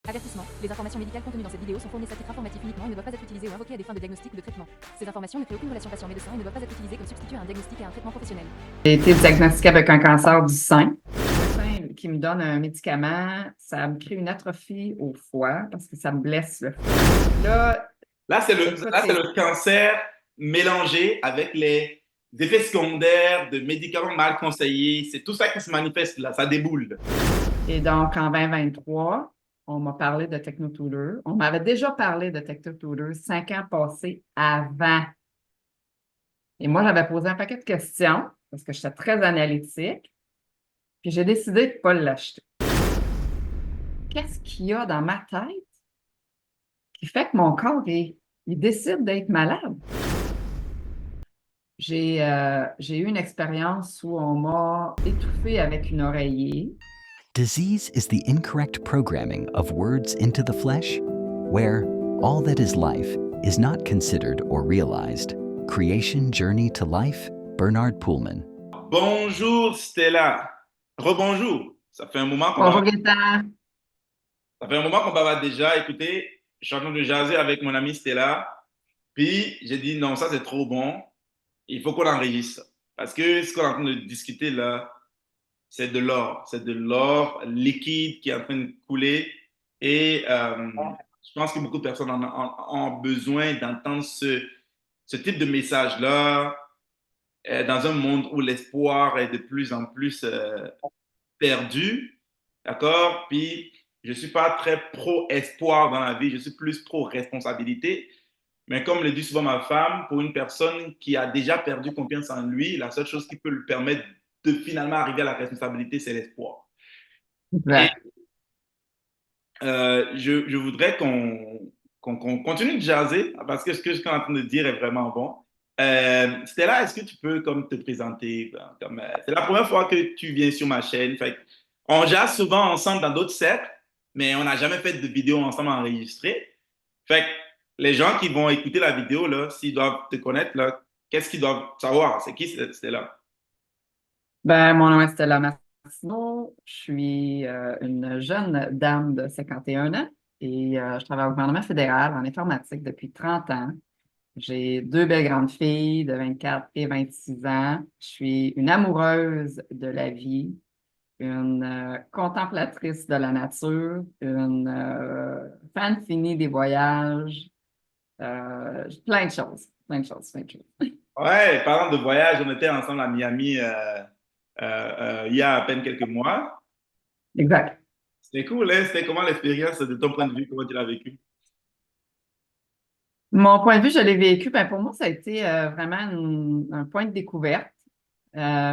Avertissement. Les informations médicales contenues dans cette vidéo sont fournies à titre informatif uniquement et ne doivent pas être utilisées ou invoquées à des fins de diagnostic ou de traitement. Ces informations ne créent aucune relation patient-médecin et ne doivent pas être utilisées comme substitut à un diagnostic et à un traitement professionnel. J'ai été diagnostiquée avec un cancer du sein. Le médecin qui me donne un médicament, ça me crée une atrophie au foie parce que ça me blesse le foie. Là, c'est écoute, le cancer mélangé avec les effets secondaires de médicaments mal conseillés. C'est tout ça qui se manifeste là, ça déboule. Et donc, en 2023, on m'a parlé de TechnoTutor. On m'avait déjà parlé de TechnoTutor 5 ans passés avant. Et moi, j'avais posé un paquet de questions parce que j'étais très analytique. Puis j'ai décidé de ne pas l'acheter. Qu'est-ce qu'il y a dans ma tête qui fait que mon corps, il décide d'être malade? J'ai eu une expérience où on m'a étouffée avec une oreiller. Disease is the incorrect programming of words into the flesh, where all that is life is not considered or realized. Creation Journey to Life, Bernard Pullman. Bonjour Stella. Rebonjour. Ça fait un moment qu'on Bonjour, Gaëtan. Ça fait un moment qu'on va déjà. Écoutez, je suis en train de jaser avec mon amie Stella. Puis j'ai dit non, ça c'est trop bon. Il faut qu'on enregistre. Parce que ce qu'on est en train de discuter là, c'est de l'or. C'est de l'or liquide qui est en train de couler. Et je pense que beaucoup de personnes ont besoin d'entendre ce type de message-là dans un monde où l'espoir est de plus en plus perdu. D'accord? Puis je ne suis pas très pro-espoir dans la vie, je suis plus pro-responsabilité. Mais comme le dit souvent ma femme, pour une personne qui a déjà perdu confiance en lui, la seule chose qui peut lui permettre de finalement arriver à la responsabilité, c'est l'espoir. Et je voudrais qu'on continue de jaser parce que ce que je suis en train de dire est vraiment bon. Stella, est-ce que tu peux comme te présenter? C'est la première fois que tu viens sur ma chaîne. Fait, on jase souvent ensemble dans d'autres cercles, mais on n'a jamais fait de vidéo ensemble enregistrée. Fait que les gens qui vont écouter la vidéo, là, s'ils doivent te connaître, là, qu'est-ce qu'ils doivent savoir? C'est qui Stella? Mon nom est Stella Martineau. Je suis une jeune dame de 51 ans et je travaille au gouvernement fédéral en informatique depuis 30 ans. J'ai 2 belles grandes filles de 24 et 26 ans. Je suis une amoureuse de la vie, une contemplatrice de la nature, une fan finie des voyages, plein de choses, plein de choses, plein de choses. Ouais, parlant de voyage, on était ensemble à Miami il y a à peine quelques mois. Exact. C'était cool, hein? C'était comment l'expérience de ton point de vue? Comment tu l'as vécu? Mon point de vue, je l'ai vécu, pour moi, ça a été vraiment un point de découverte.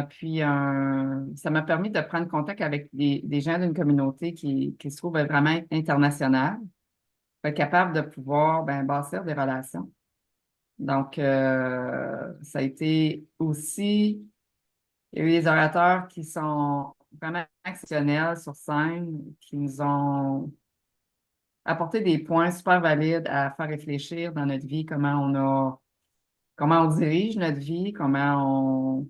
Puis, ça m'a permis de prendre contact avec des gens d'une communauté qui se trouve vraiment internationale, pour être capable de pouvoir bâtir des relations. Donc, ça a été aussi, il y a eu des orateurs qui sont vraiment exceptionnels sur scène, qui nous ont apporté des points super valides à faire réfléchir dans notre vie, comment on dirige notre vie, comment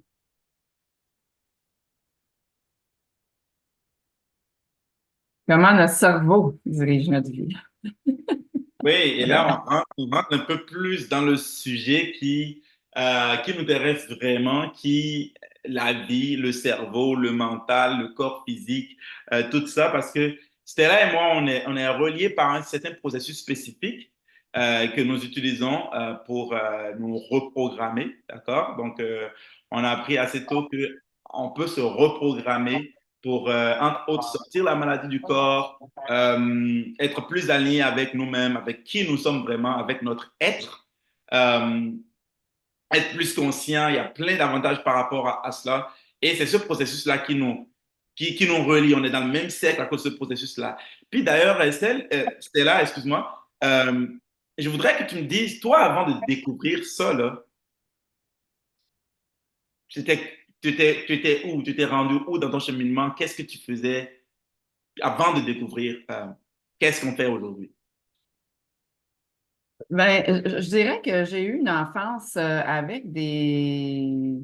notre cerveau dirige notre vie. Oui, et là, on rentre un peu plus dans le sujet qui nous intéresse vraiment, qui la vie, le cerveau, le mental, le corps physique, tout ça, parce que Stella et moi, on est reliés par un certain processus spécifique que nous utilisons pour nous reprogrammer, d'accord? Donc, on a appris assez tôt qu'on peut se reprogrammer pour, entre autres, sortir la maladie du corps, être plus aligné avec nous-mêmes, avec qui nous sommes vraiment, avec notre être, euh, être plus conscient. Il y a plein d'avantages par rapport à cela. Et c'est ce processus-là qui nous relie. On est dans le même cercle à cause de ce processus-là. Puis d'ailleurs, Estelle, Stella, excuse-moi, je voudrais que tu me dises, toi, avant de découvrir ça, là, tu étais où? Tu t'es rendu où dans ton cheminement? Qu'est-ce que tu faisais avant de découvrir qu'est-ce qu'on fait aujourd'hui? Je dirais que j'ai eu une enfance avec des...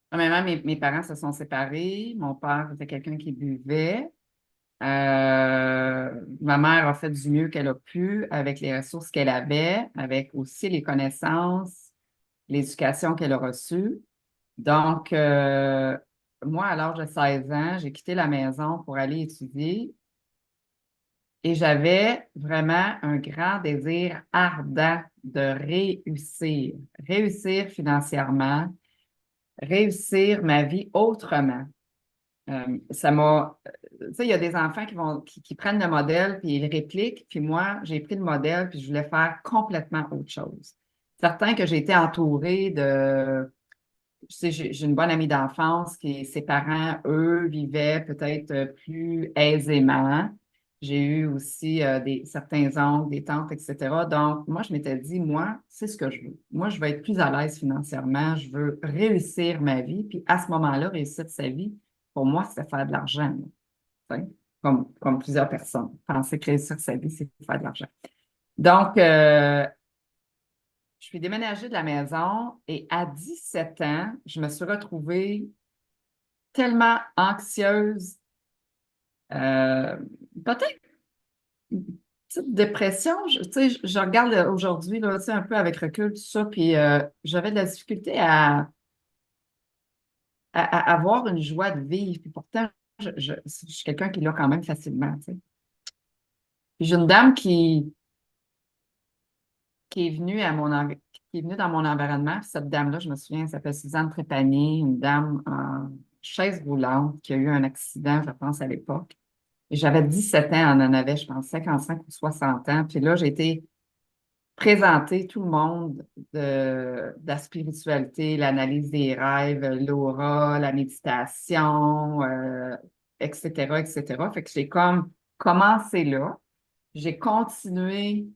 Premièrement, mes parents se sont séparés. Mon père était quelqu'un qui buvait. ma mère a fait du mieux qu'elle a pu avec les ressources qu'elle avait, avec aussi les connaissances, l'éducation qu'elle a reçue. Donc, moi, à l'âge de 16 ans, j'ai quitté la maison pour aller étudier et j'avais vraiment un grand désir ardent de réussir, réussir financièrement, réussir ma vie autrement. Ça m'a. Tu sais, il y a des enfants qui prennent le modèle puis ils le répliquent. Puis moi, j'ai pris le modèle puis je voulais faire complètement autre chose. Certain que j'ai été entourée de. Tu sais, j'ai une bonne amie d'enfance qui, ses parents, eux, vivaient peut-être plus aisément. J'ai eu aussi certains oncles, des tantes, etc. Donc, moi, je m'étais dit, moi, c'est ce que je veux. Moi, je veux être plus à l'aise financièrement. Je veux réussir ma vie. Puis à ce moment-là, réussir sa vie, pour moi, c'est faire de l'argent. Là. Tu sais, comme plusieurs personnes. Penser que réussir sa vie, c'est faire de l'argent. Donc, je suis déménagée de la maison et à 17 ans, je me suis retrouvée tellement anxieuse, euh, peut-être une petite dépression. Tu sais, je regarde aujourd'hui, là, tu sais, un peu avec recul, tout ça, puis j'avais de la difficulté à avoir une joie de vivre. Puis pourtant, je suis quelqu'un qui l'a quand même facilement, tu sais. Puis j'ai une dame qui est venue qui est venue dans mon environnement. Puis cette dame-là, je me souviens, elle s'appelle Suzanne Trépanier, une dame en chaise roulante qui a eu un accident, je pense, à l'époque. Et j'avais 17 ans, on en avait, je pense, 55 ou 60 ans. Puis là, j'ai été présenter tout le monde de la spiritualité, l'analyse des rêves, l'aura, la méditation, etc., etc. Fait que j'ai comme commencé là. J'ai continué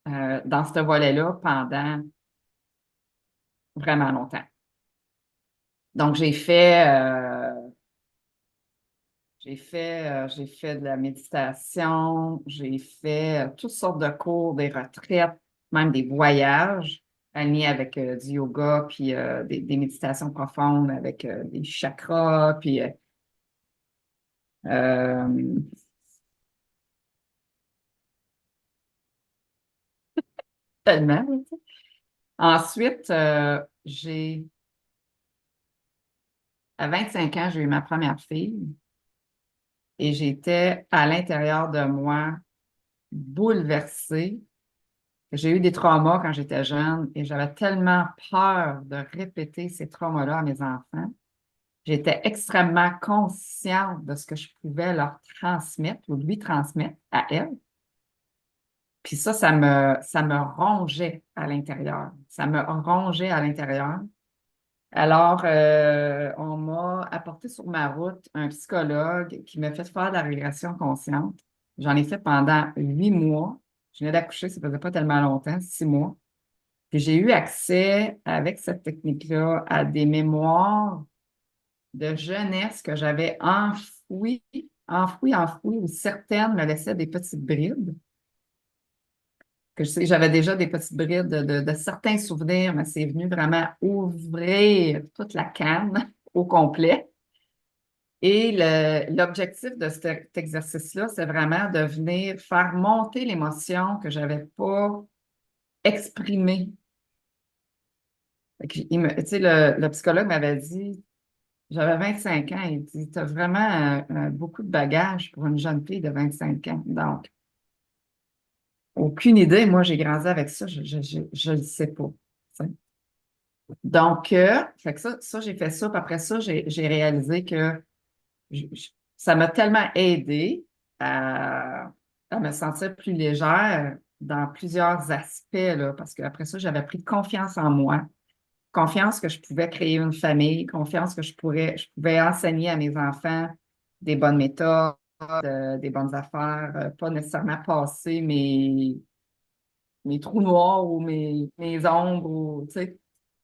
dans ce volet-là pendant vraiment longtemps. Donc, j'ai fait de la méditation, j'ai fait toutes sortes de cours, des retraites, même des voyages alignés avec du yoga, puis des méditations profondes avec des chakras, puis euh, tellement. Tu sais. Ensuite, à 25 ans, j'ai eu ma première fille et j'étais à l'intérieur de moi bouleversée. J'ai eu des traumas quand j'étais jeune et j'avais tellement peur de répéter ces traumas-là à mes enfants. J'étais extrêmement consciente de ce que je pouvais leur transmettre ou lui transmettre à elle. Puis ça me rongeait à l'intérieur. Ça me rongeait à l'intérieur. Alors, on m'a apporté sur ma route un psychologue qui m'a fait faire de la régression consciente. J'en ai fait pendant 8 mois. Je venais d'accoucher, ça faisait pas tellement longtemps, 6 mois. Puis j'ai eu accès avec cette technique-là à des mémoires de jeunesse que j'avais enfouies, où certaines me laissaient des petites brides. Que je sais, j'avais déjà des petites brides de certains souvenirs, mais c'est venu vraiment ouvrir toute la canne au complet. Et l'objectif de cet exercice-là, c'est vraiment de venir faire monter l'émotion que je n'avais pas exprimée. Tu sais, le psychologue m'avait dit, j'avais 25 ans, il dit, tu as vraiment beaucoup de bagages pour une jeune fille de 25 ans. Donc, aucune idée, moi j'ai grandi avec ça, je le sais pas. Tu sais. Donc, fait que ça j'ai fait ça, puis après ça, j'ai réalisé que ça m'a tellement aidé à me sentir plus légère dans plusieurs aspects, là, parce qu'après ça, j'avais pris confiance en moi, confiance que je pouvais créer une famille, confiance que je pouvais enseigner à mes enfants des bonnes méthodes, des bonnes affaires, pas nécessairement passer mes trous noirs ou mes ombres, ou, tu sais.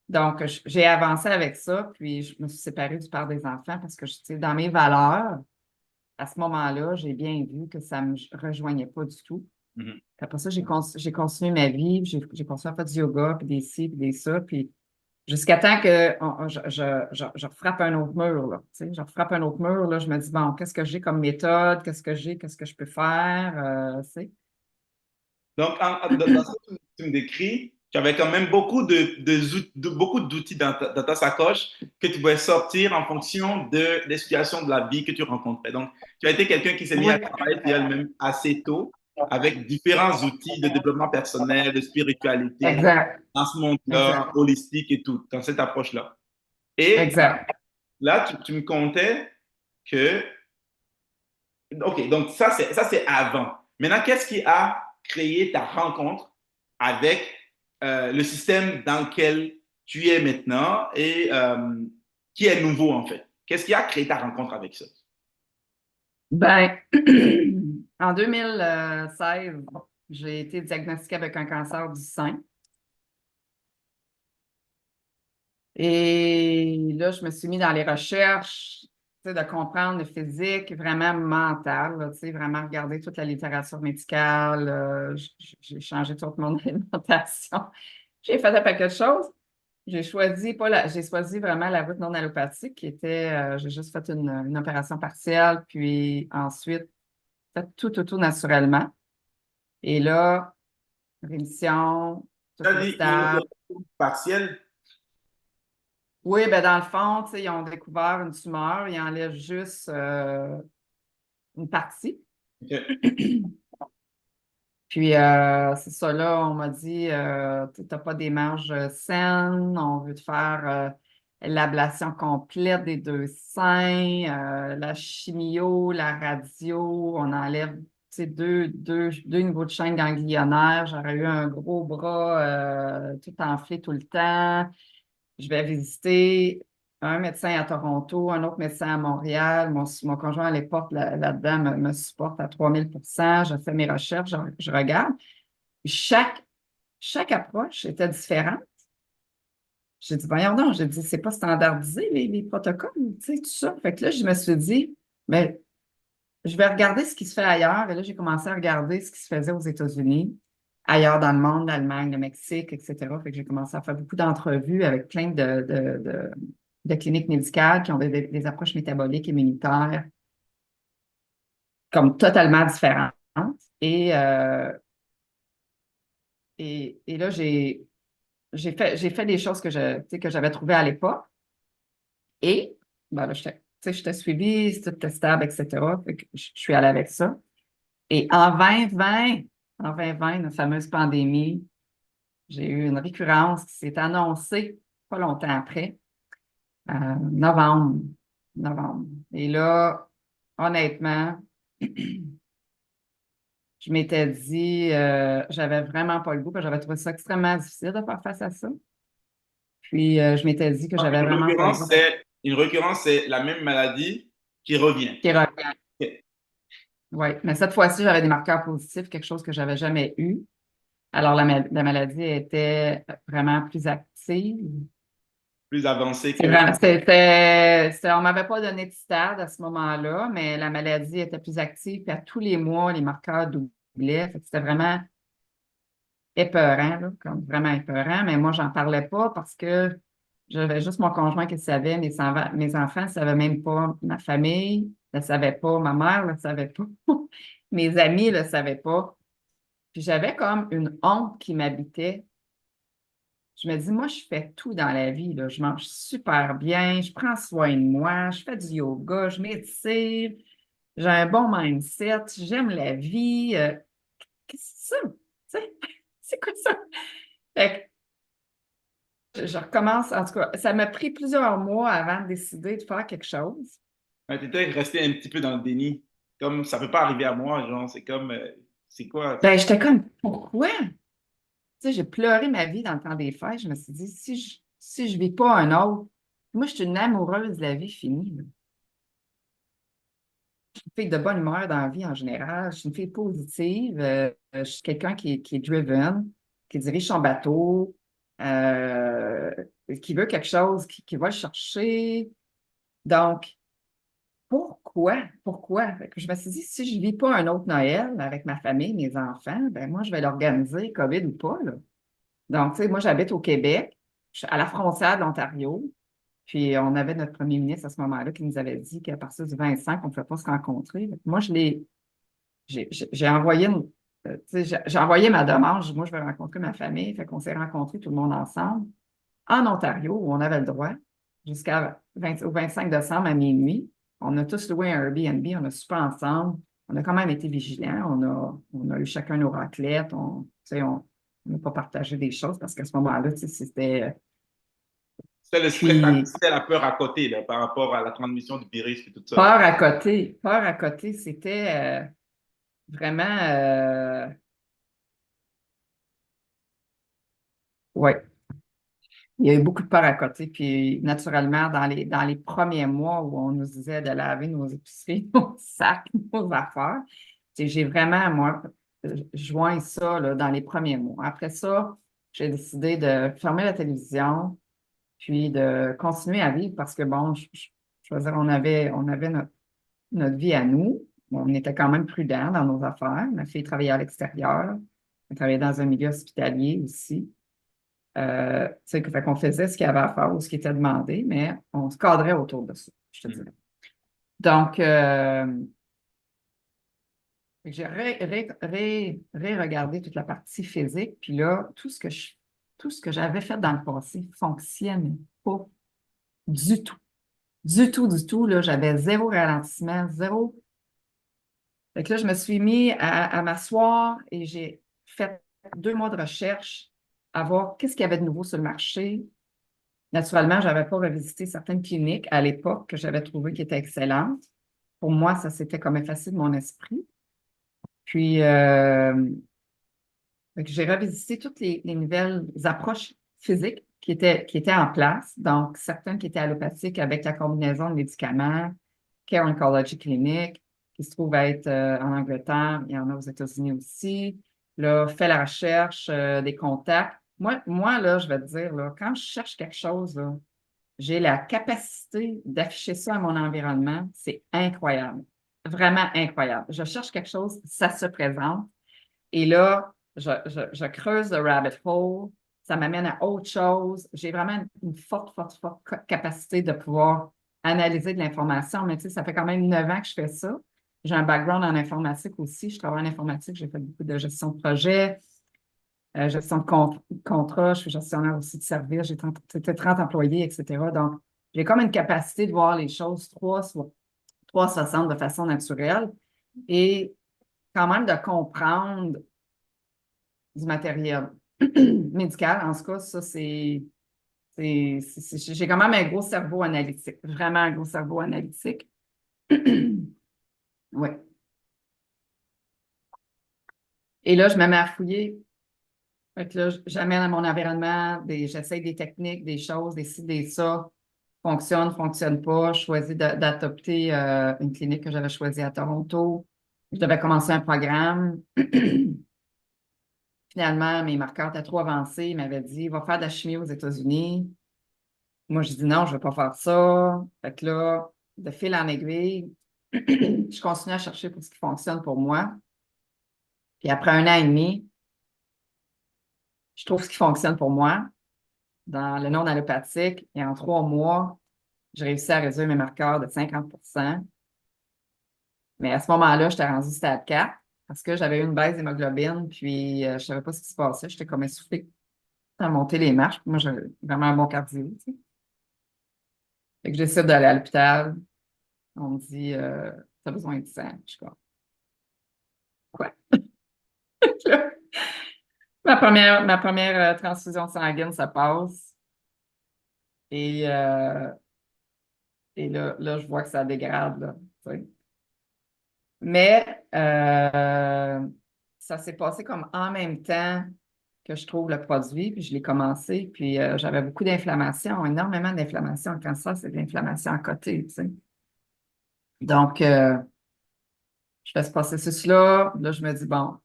Donc, j'ai avancé avec ça, puis je me suis séparée du père des enfants parce que, tu sais, dans mes valeurs, à ce moment-là, j'ai bien vu que ça ne me rejoignait pas du tout. Mhm. Puis après ça, j'ai continué ma vie, j'ai continué à faire du yoga, puis des ci, puis des ça, puis Jusqu'à temps que je refrappe un autre mur, là. Tu sais, je refrappe un autre mur, là, je me dis, bon, qu'est-ce que j'ai comme méthode? Qu'est-ce que je peux faire? Tu sais. Donc, dans ce que tu me décris, tu avais quand même beaucoup d'outils dans ta sacoche que tu pouvais sortir en fonction des situations de la vie que tu rencontrais. Donc, tu as été quelqu'un qui s'est mis Oui, à travailler elle-même assez tôt avec différents outils de développement personnel, de spiritualité, exact, dans ce monde-là, exact, holistique et tout, dans cette approche-là. Et exact. là, tu me contais que OK, donc ça c'est avant. Maintenant, qu'est-ce qui a créé ta rencontre avec le système dans lequel tu es maintenant et qui est nouveau en fait? Qu'est-ce qui a créé ta rencontre avec ça? Ben, en 2016, j'ai été diagnostiquée avec un cancer du sein. Et là, je me suis mis dans les recherches, tu sais, de comprendre le physique, vraiment mental, là, tu sais, vraiment regarder toute la littérature médicale. J'ai changé toute mon alimentation. J'ai fait un paquet de choses. J'ai choisi, pas la, j'ai choisi vraiment la route non allopathique qui était, j'ai juste fait une opération partielle, puis ensuite, fait tout naturellement. Et là, rémission, tout Tu as est dit une stable. opération partielle. Oui, ben dans le fond, tu sais, ils ont découvert une tumeur, ils enlèvent juste une partie. OK. Puis, c'est ça, là, on m'a dit, tu n'as pas des marges saines, on veut te faire l'ablation complète des deux seins, la chimio, la radio, on enlève, tu sais, deux niveaux de chaîne ganglionnaire. J'aurais eu un gros bras tout enflé tout le temps. Je vais visiter un médecin à Toronto, un autre médecin à Montréal. Mon conjoint à l'époque, là-dedans, me supporte à 3000%. Je fais mes recherches, je regarde. Chaque approche était différente. J'ai dit, voyons donc, j'ai dit, c'est pas standardisé, les protocoles, tu sais, tout ça. Fait que là, je me suis dit, mais je vais regarder ce qui se fait ailleurs. Et là, j'ai commencé à regarder ce qui se faisait aux États-Unis, ailleurs dans le monde, l'Allemagne, le Mexique, etc. Fait que j'ai commencé à faire beaucoup d'entrevues avec plein de cliniques médicales qui ont des approches métaboliques, immunitaires, comme totalement différentes. Et, euh, et là, j'ai fait des choses que tu sais, que j'avais trouvées à l'époque. Et ben là, tu sais, j'étais suivie, c'était stable, etc. Fait que je suis allée avec ça. Et en 2020, la fameuse pandémie, j'ai eu une récurrence qui s'est annoncée pas longtemps après, novembre. Novembre. Et là, honnêtement, je m'étais dit, j'avais vraiment pas le goût, parce que j'avais trouvé ça extrêmement difficile de faire face à ça. Puis, je m'étais dit que Donc, j'avais vraiment pas le goût. une récurrence, c'est la même maladie qui revient. Qui revient. OK. Oui, mais cette fois-ci, j'avais des marqueurs positifs, quelque chose que j'avais jamais eu. Alors, la maladie était vraiment plus active. Plus avancé C'est que... vraiment, on m'avait pas donné de stade à ce moment-là, mais la maladie était plus active, puis à tous les mois, les marqueurs doublaient. Fait que c'était vraiment épeurant, là, comme vraiment épeurant, mais moi, j'en parlais pas parce que j'avais juste mon conjoint qui le savait, mes enfants ne savaient même pas, ma famille ne savait pas, ma mère ne le savait pas, mes amis ne le savaient pas. Puis j'avais comme une honte qui m'habitait. Je me dis, moi, je fais tout dans la vie, là. Je mange super bien, je prends soin de moi, je fais du yoga, je médite, j'ai un bon mindset, j'aime la vie. Qu'est-ce que c'est ça? Tu sais, c'est quoi ça? Fait que je recommence, en tout cas, ça m'a pris plusieurs mois avant de décider de faire quelque chose. Tu étais resté un petit peu dans le déni. Comme ça peut pas arriver à moi, genre, c'est comme, c'est quoi? Ben, j'étais comme, pourquoi? Tu sais, j'ai pleuré ma vie dans le temps des fêtes. Je me suis dit, si je vis pas un autre, moi, je suis une amoureuse de la vie finie, là. Je suis une fille de bonne humeur dans la vie en général. Je suis une fille positive. Je suis quelqu'un qui est driven, qui dirige son bateau, euh, qui veut quelque chose, qui va le chercher. Donc, pourquoi? Pourquoi? Fait que je me suis dit, si je ne vis pas un autre Noël avec ma famille, mes enfants, ben moi, je vais l'organiser, COVID ou pas, là. Donc, tu sais, moi, j'habite au Québec. suis à la frontière de l'Ontario. Puis on avait notre premier ministre à ce moment-là qui nous avait dit qu'à partir du 25, on ne pouvait pas se rencontrer. Moi, j'ai envoyé j'ai envoyé ma demande. Moi, je vais rencontrer ma famille. Fait qu'on s'est rencontrés tout le monde ensemble en Ontario, où on avait le droit, au 25 décembre à minuit. On a tous loué un Airbnb, on a soupé ensemble. On a quand même été vigilants. On a eu chacun nos raclettes. On n'a pas partagé des choses parce qu'à ce moment-là, c'était. C'est le stress, Puis, c'est la peur à côté là, par rapport à la transmission du virus et tout ça. peur à côté, c'était vraiment. Ouais. Il y a eu beaucoup de peur à côté. Puis, naturellement, dans les premiers mois où on nous disait de laver nos épiceries, nos sacs, nos affaires, j'ai vraiment, moi, joint ça là, dans les premiers mois. Après ça, j'ai décidé de fermer la télévision, puis de continuer à vivre parce que, bon, je veux dire, on avait notre vie à nous. On était quand même prudents dans nos affaires. Ma fille travaillait à l'extérieur. Elle travaillait dans un milieu hospitalier aussi. Fait qu'on faisait ce qu'il y avait à faire ou ce qui était demandé, mais on se cadrait autour de ça, je te dirais. Donc, j'ai regardé toute la partie physique, puis là, tout ce que j'avais fait dans le passé fonctionnait pas du tout. Du tout, du tout. Là, j'avais zéro ralentissement, zéro. Fait que là, je me suis mis à m'asseoir et j'ai fait 2 mois de recherche à voir qu'est-ce qu'il y avait de nouveau sur le marché. Naturellement, je n'avais pas revisité certaines cliniques à l'époque que j'avais trouvées qui étaient excellentes. Pour moi, ça s'était comme effacé de mon esprit. Puis, fait que j'ai revisité toutes les nouvelles approches physiques qui étaient en place. Donc, certaines qui étaient allopathiques avec la combinaison de médicaments, Care Oncology Clinic, qui se trouve être en Angleterre, il y en a aux États-Unis aussi. Là, fait la recherche, des contacts. Moi, là, je vais te dire, là, quand je cherche quelque chose, là, j'ai la capacité d'afficher ça à mon environnement. C'est incroyable. Vraiment incroyable. Je cherche quelque chose, ça se présente. Et là, je creuse le rabbit hole. Ça m'amène à autre chose. J'ai vraiment une forte, forte, forte capacité de pouvoir analyser de l'information. Mais tu sais, ça fait quand même 9 ans que je fais ça. J'ai un background en informatique aussi. Je travaille en informatique. J'ai fait beaucoup de gestion de projet, gestion de contrat. Je suis gestionnaire aussi de services. J'ai 30 employés, etc. Donc, j'ai comme une capacité de voir les choses 360 de façon naturelle et quand même de comprendre du matériel médical. En ce cas, ça, j'ai quand même un gros cerveau analytique, vraiment un gros cerveau analytique. Oui. Et là, je me mets à fouiller. Fait que là, j'amène à mon environnement, j'essaye des techniques, des choses, des ci, des ça. Fonctionne pas. Je choisis d'adopter une clinique que j'avais choisie à Toronto. Je devais commencer un programme. Finalement, mes marqueurs étaient trop avancés. Ils m'avaient dit, va faire de la chimie aux États-Unis. Moi, je dis non, je ne vais pas faire ça. Fait que là, de fil en aiguille, je continue à chercher pour ce qui fonctionne pour moi. Puis après 1 an et demi, je trouve ce qui fonctionne pour moi dans le non allopathique. Et en 3 mois, j'ai réussi à réduire mes marqueurs de 50%. Mais à ce moment-là, j'étais rendue stade 4 parce que j'avais eu une baisse d'hémoglobine, puis je ne savais pas ce qui se passait. J'étais comme essoufflée à monter les marches. Moi, j'ai vraiment un bon cardio, tu sais. Fait que je décide d'aller à l'hôpital. On me dit, tu as besoin de sang. Je suis comme, quoi? Là, ma première transfusion sanguine, ça passe. Et, là, je vois que ça dégrade, là, tu sais. Mais ça s'est passé comme en même temps que je trouve le produit, puis je l'ai commencé, puis j'avais beaucoup d'inflammation, énormément d'inflammation. Le cancer, c'est de l'inflammation à côté, tu sais. Donc, je fais ce processus-là. Là, je me dis, bon.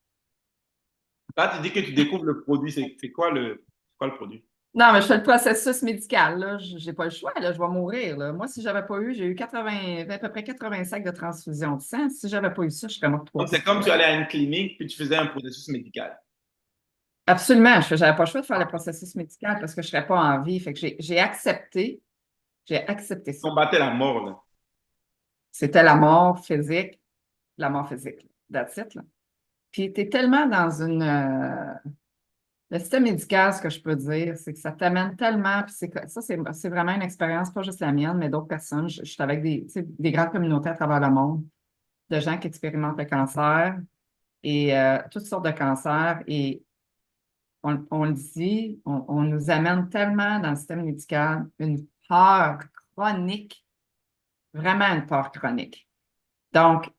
Là, tu dis que tu découvres le produit. C'est quoi le produit? Non, mais je fais le processus médical, là. Je n'ai pas le choix, là. Je vais mourir, là. Moi, si je n'avais pas eu, j'ai eu à peu près 85 de transfusion de sang. Si je n'avais pas eu ça, je serais morte 3 Donc, c'est comme tu allais à une clinique puis tu faisais un processus médical. Absolument. J'avais pas le choix de faire le processus médical parce que je serais pas en vie. Fait que j'ai accepté ça. Combattre la mort, là. C'était la mort physique. That's it, là. Puis tu es tellement dans le système médical, ce que je peux dire, c'est que ça t'amène tellement, puis c'est vraiment une expérience, pas juste la mienne, mais d'autres personnes. Je suis avec tu sais, des grandes communautés à travers le monde, de gens qui expérimentent le cancer et toutes sortes de cancers. Et on le dit, on nous amène tellement dans le système médical une peur chronique, vraiment une peur chronique. Donc,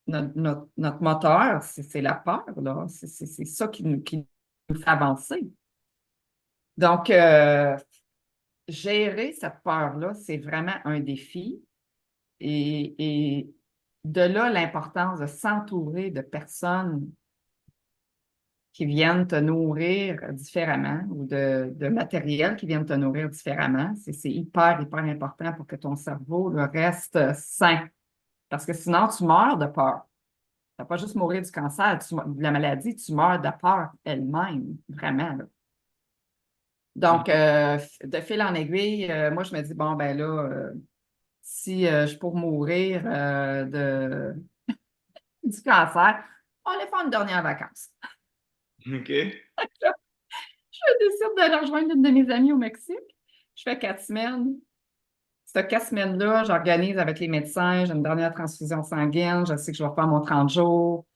notre moteur, c'est la peur, là. C'est ça qui nous fait avancer. Donc, gérer cette peur-là, c'est vraiment un défi. Et de là, l'importance de s'entourer de personnes qui viennent te nourrir différemment ou de matériel qui viennent te nourrir différemment. C'est hyper, hyper important pour que ton cerveau reste sain. Parce que sinon, tu meurs de peur. Tu n'as pas juste mourir du cancer, de la maladie, tu meurs de peur elle-même, vraiment, là. Donc, de fil en aiguille, moi, je me dis, bon, ben là, si je suis pour mourir du cancer, on va aller faire une dernière vacance. OK. Je décide d'aller rejoindre une de mes amies au Mexique. Je fais 4 semaines. Ces 4 semaines-là, j'organise avec les médecins, j'ai une dernière transfusion sanguine, je sais que je vais faire mon 30 jours.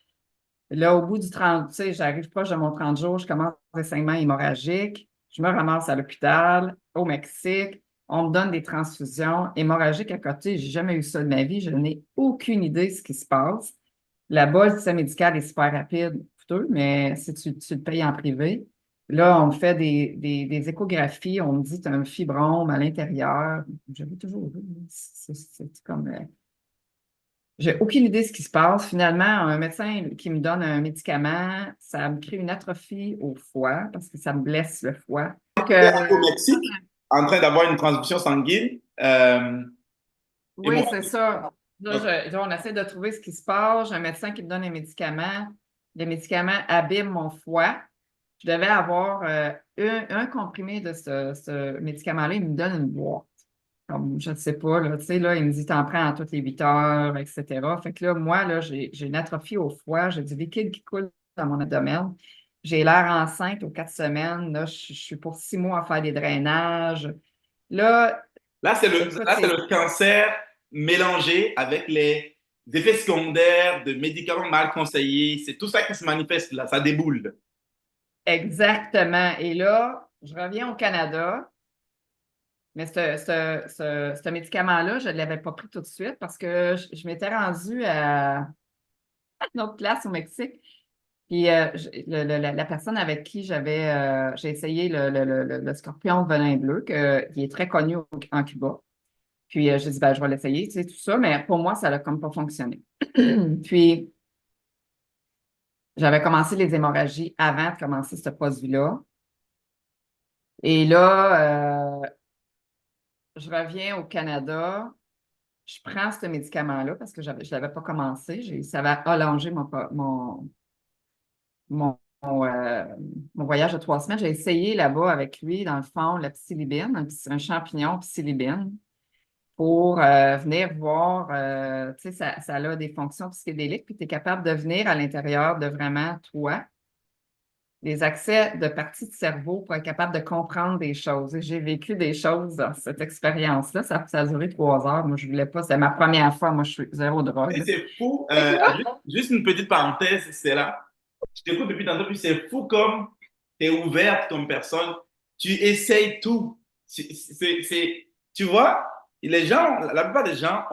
Là, au bout du 30, tu sais, j'arrive proche de mon 30 jours, je commence des saignements hémorragiques. Je me ramasse à l'hôpital, au Mexique. On me donne des transfusions hémorragiques à côté. J'ai jamais eu ça de ma vie. Je n'ai aucune idée de ce qui se passe. Là-bas, le système médical est super rapide, coûteux, mais si tu le payes en privé. Là, on me fait des échographies. On me dit, tu as un fibrome à l'intérieur. J'avais toujours vu. C'est comme. J'ai aucune idée de ce qui se passe. Finalement, un médecin qui me donne un médicament, ça me crée une atrophie au foie parce que ça me blesse le foie. Donc, Au Mexique, en train d'avoir une transfusion sanguine. oui, c'est ça. Là, on essaie de trouver ce qui se passe. J'ai un médecin qui me donne un médicament. Les médicaments abîment mon foie. Je devais avoir un comprimé de ce médicament-là. Il me donne une boîte. Comme, je ne sais pas, là, tu sais, là, il me dit, t'en prends toutes les 8 heures, etc. Fait que là, moi, là, j'ai une atrophie au foie, j'ai du liquide qui coule dans mon abdomen. J'ai l'air enceinte aux 4 semaines. Là, je suis pour 6 mois à faire des drainages. Là, Là, c'est écoute, le cancer mélangé avec les effets secondaires de médicaments mal conseillés. C'est tout ça qui se manifeste là, ça déboule. exactement. Et là, je reviens au Canada. Mais ce médicament-là, je ne l'avais pas pris tout de suite parce que je m'étais rendue à une autre place au Mexique. Puis la personne avec qui j'ai essayé le scorpion de venin bleu, qui est très connu en Cuba. Puis j'ai dit, ben, je vais l'essayer, tu sais, tout ça, mais pour moi, ça n'a comme pas fonctionné. Puis j'avais commencé les hémorragies avant de commencer ce produit-là. Et là, je reviens au Canada. Je prends ce médicament-là parce que je ne l'avais pas commencé. Ça va allonger mon voyage de 3 semaines. J'ai essayé là-bas avec lui, dans le fond, la psilocybine, un champignon psilocybine, pour venir voir, tu sais, ça a des fonctions psychédéliques, puis tu es capable de venir à l'intérieur de vraiment toi, des accès de parties de cerveau pour être capable de comprendre des choses. Et j'ai vécu des choses dans cette expérience-là. Ça a duré 3 heures. Moi, je ne voulais pas. C'est ma première fois. Moi, je suis zéro Et drogue. c'est fou. Juste une petite parenthèse, c'est là. Je t'écoute depuis tantôt, puis c'est fou comme tu es ouverte comme personne. Tu essayes tout. Tu vois, les gens, la plupart des gens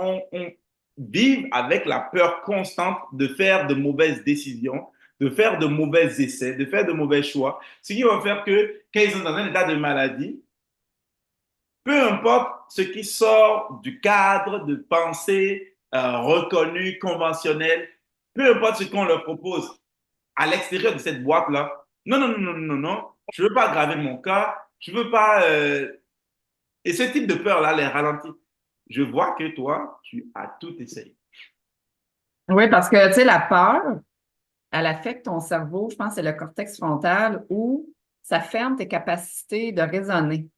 vivent avec la peur constante de faire de mauvaises décisions, de faire de mauvais essais, de faire de mauvais choix. Ce qui va faire que quand ils sont dans un état de maladie, peu importe ce qui sort du cadre de pensée reconnu, conventionnel, peu importe ce qu'on leur propose à l'extérieur de cette boîte-là, non, non, non, non, non, non, je ne veux pas aggraver mon cas, je ne veux pas... Et ce type de peur-là les ralentit. Je vois que toi, tu as tout essayé. Oui, parce que, tu sais, la peur, elle affecte ton cerveau, je pense que c'est le cortex frontal, où ça ferme tes capacités de raisonner.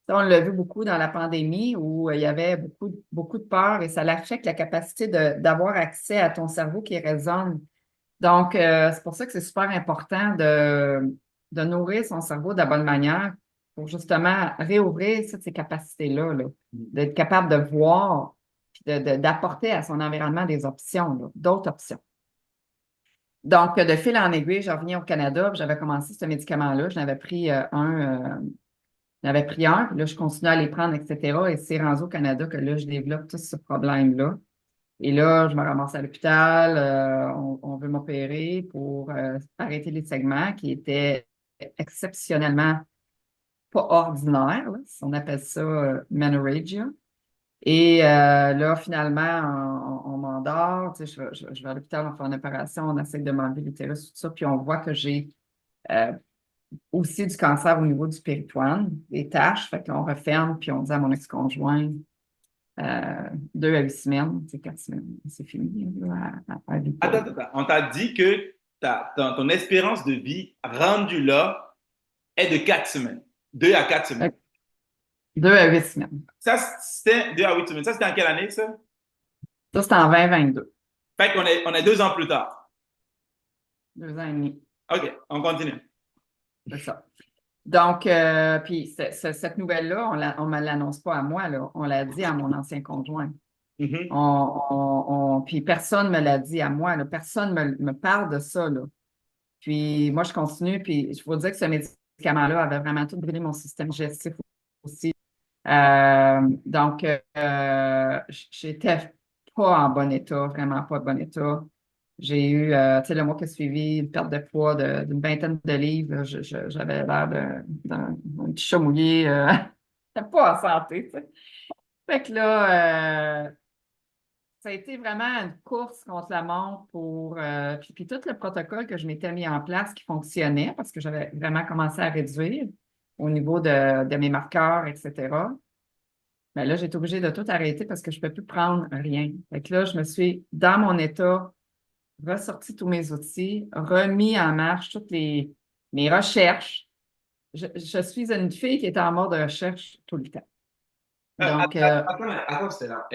Ça, on l'a vu beaucoup dans la pandémie où il y avait beaucoup de peur et ça affecte la capacité d'avoir accès à ton cerveau qui raisonne. Donc, c'est pour ça que c'est super important de nourrir son cerveau de la bonne manière pour justement réouvrir ces capacités-là, là, d'être capable de voir puis d'apporter à son environnement des options, là, d'autres options. Donc, de fil en aiguille, je reviens au Canada, puis j'avais commencé ce médicament-là. J'en avais pris un, puis là, je continue à les prendre, etc. Et c'est rendu au Canada que là, je développe tout ce problème-là. Et là, je me ramasse à l'hôpital, on veut m'opérer pour arrêter les segments qui étaient exceptionnellement pas ordinaires, là. On appelle ça menorrhagia. Et là, finalement, on m'endort. Tu sais, je vais à l'hôpital, on fait une opération, on essaie de m'enlever l'utérus, tout ça, puis on voit que j'ai aussi du cancer au niveau du péritoine, des taches. Fait qu'on referme, puis on dit à mon ex-conjoint, 2 à 8 semaines, c'est 4 semaines, c'est fini, là, à vie. Attends. On t'a dit que ton espérance de vie rendue là est de 4 semaines. 2 à 4 semaines. 2 à 8 semaines. Ça, c'était 2 à 8 semaines. Ça, c'était en quelle année, ça? Ça, c'est en 2022. Fait qu'on est 2 ans plus tard. 2 ans et demi. OK, on continue. C'est ça. Donc, puis cette nouvelle-là, on ne me l'annonce pas à moi, là. On l'a dit à mon ancien conjoint. Puis personne ne me l'a dit à moi, là. Personne me parle de ça, là. Puis moi, je continue, puis je vous dire que ce médicament-là avait vraiment tout brûlé mon système digestif aussi. Donc, j'étais pas en bon état, vraiment pas de bon état. J'ai eu, tu sais, le mois qui a suivi, une perte de poids d'une vingtaine de livres. Là. J'avais l'air d'un petit chat mouillé. Pas en santé, tu sais. Fait que là, ça a été vraiment une course contre la montre pour. Puis tout le protocole que je m'étais mis en place qui fonctionnait parce que j'avais vraiment commencé à réduire au niveau de mes marqueurs, etc. Mais là, j'ai été obligée de tout arrêter parce que je ne peux plus prendre rien. Fait que là, je me suis, dans mon état, ressorti tous mes outils, remis en marche toutes mes recherches. Je suis une fille qui est en mode de recherche tout le temps. Donc, attends, Stella.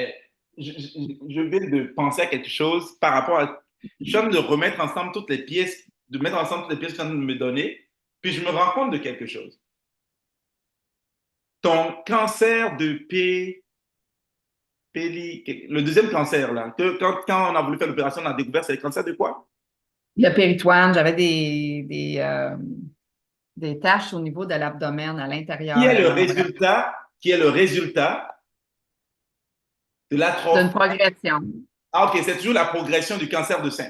Je viens de penser à quelque chose par rapport à. Je suis en train de remettre ensemble toutes les pièces, de mettre ensemble toutes les pièces que tu viens de me donner, puis je me rends compte de quelque chose. Ton cancer de le deuxième cancer, là, quand on a voulu faire l'opération, on a découvert, c'est le cancer de quoi? le péritoine, j'avais des taches au niveau de l'abdomen à l'intérieur. Qui est le résultat de l'atrophie? D'une progression. Ah, OK, c'est toujours la progression du cancer de sein.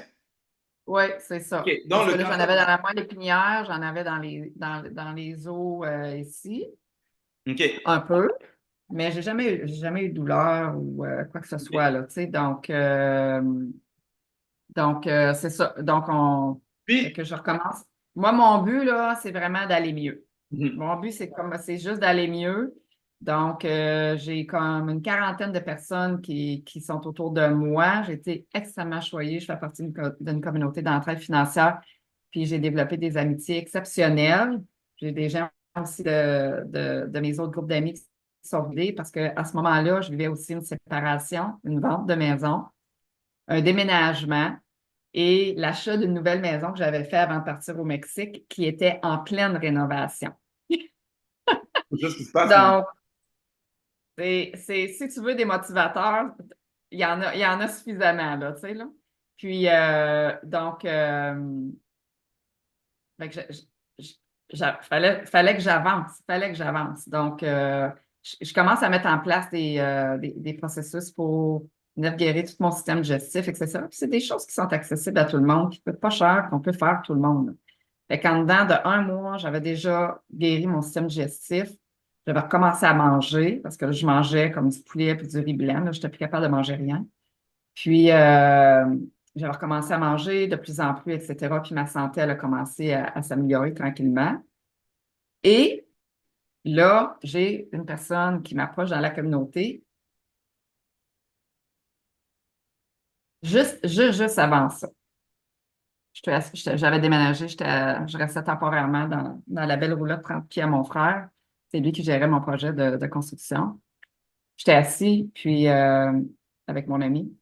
Oui, c'est ça. OK, Parce que là, j'en avais dans la moelle épinière, j'en avais dans les os ici. OK. Un peu. Mais j'ai jamais eu de douleur ou quoi que ce soit, là, tu sais. Donc, c'est ça. Donc, fait que je recommence. Moi, mon but, là, c'est vraiment d'aller mieux. Mon but, c'est juste d'aller mieux. Donc, j'ai comme une quarantaine de personnes qui sont autour de moi. J'ai été extrêmement choyée. Je fais partie d'une communauté d'entraide financière. Puis, j'ai développé des amitiés exceptionnelles. J'ai des gens aussi de mes autres groupes d'amis qui sont venus parce qu'à ce moment-là, je vivais aussi une séparation, une vente de maison, un déménagement et l'achat d'une nouvelle maison que j'avais fait avant de partir au Mexique qui était en pleine rénovation. C'est ce qui se passe. Donc, si tu veux des motivateurs, il y en a suffisamment, là, tu sais, là. Puis, donc, fallait que j'avance. Donc, je commence à mettre en place des processus pour venir guérir tout mon système digestif, etc. Puis c'est des choses qui sont accessibles à tout le monde, qui ne coûtent pas cher, qu'on peut faire tout le monde. Fait qu'en dedans de 1 mois, j'avais déjà guéri mon système digestif. J'avais recommencé à manger parce que là, je mangeais comme du poulet et du riz blanc. Je n'étais plus capable de manger rien. Puis, j'avais recommencé à manger de plus en plus, etc. Puis ma santé, elle a commencé à s'améliorer tranquillement. Et là, j'ai une personne qui m'approche dans la communauté. Juste avant ça. J'avais déménagé, je restais temporairement dans la belle roulotte 30 pieds à mon frère. C'est lui qui gérait mon projet de construction. J'étais assis, puis avec mon ami,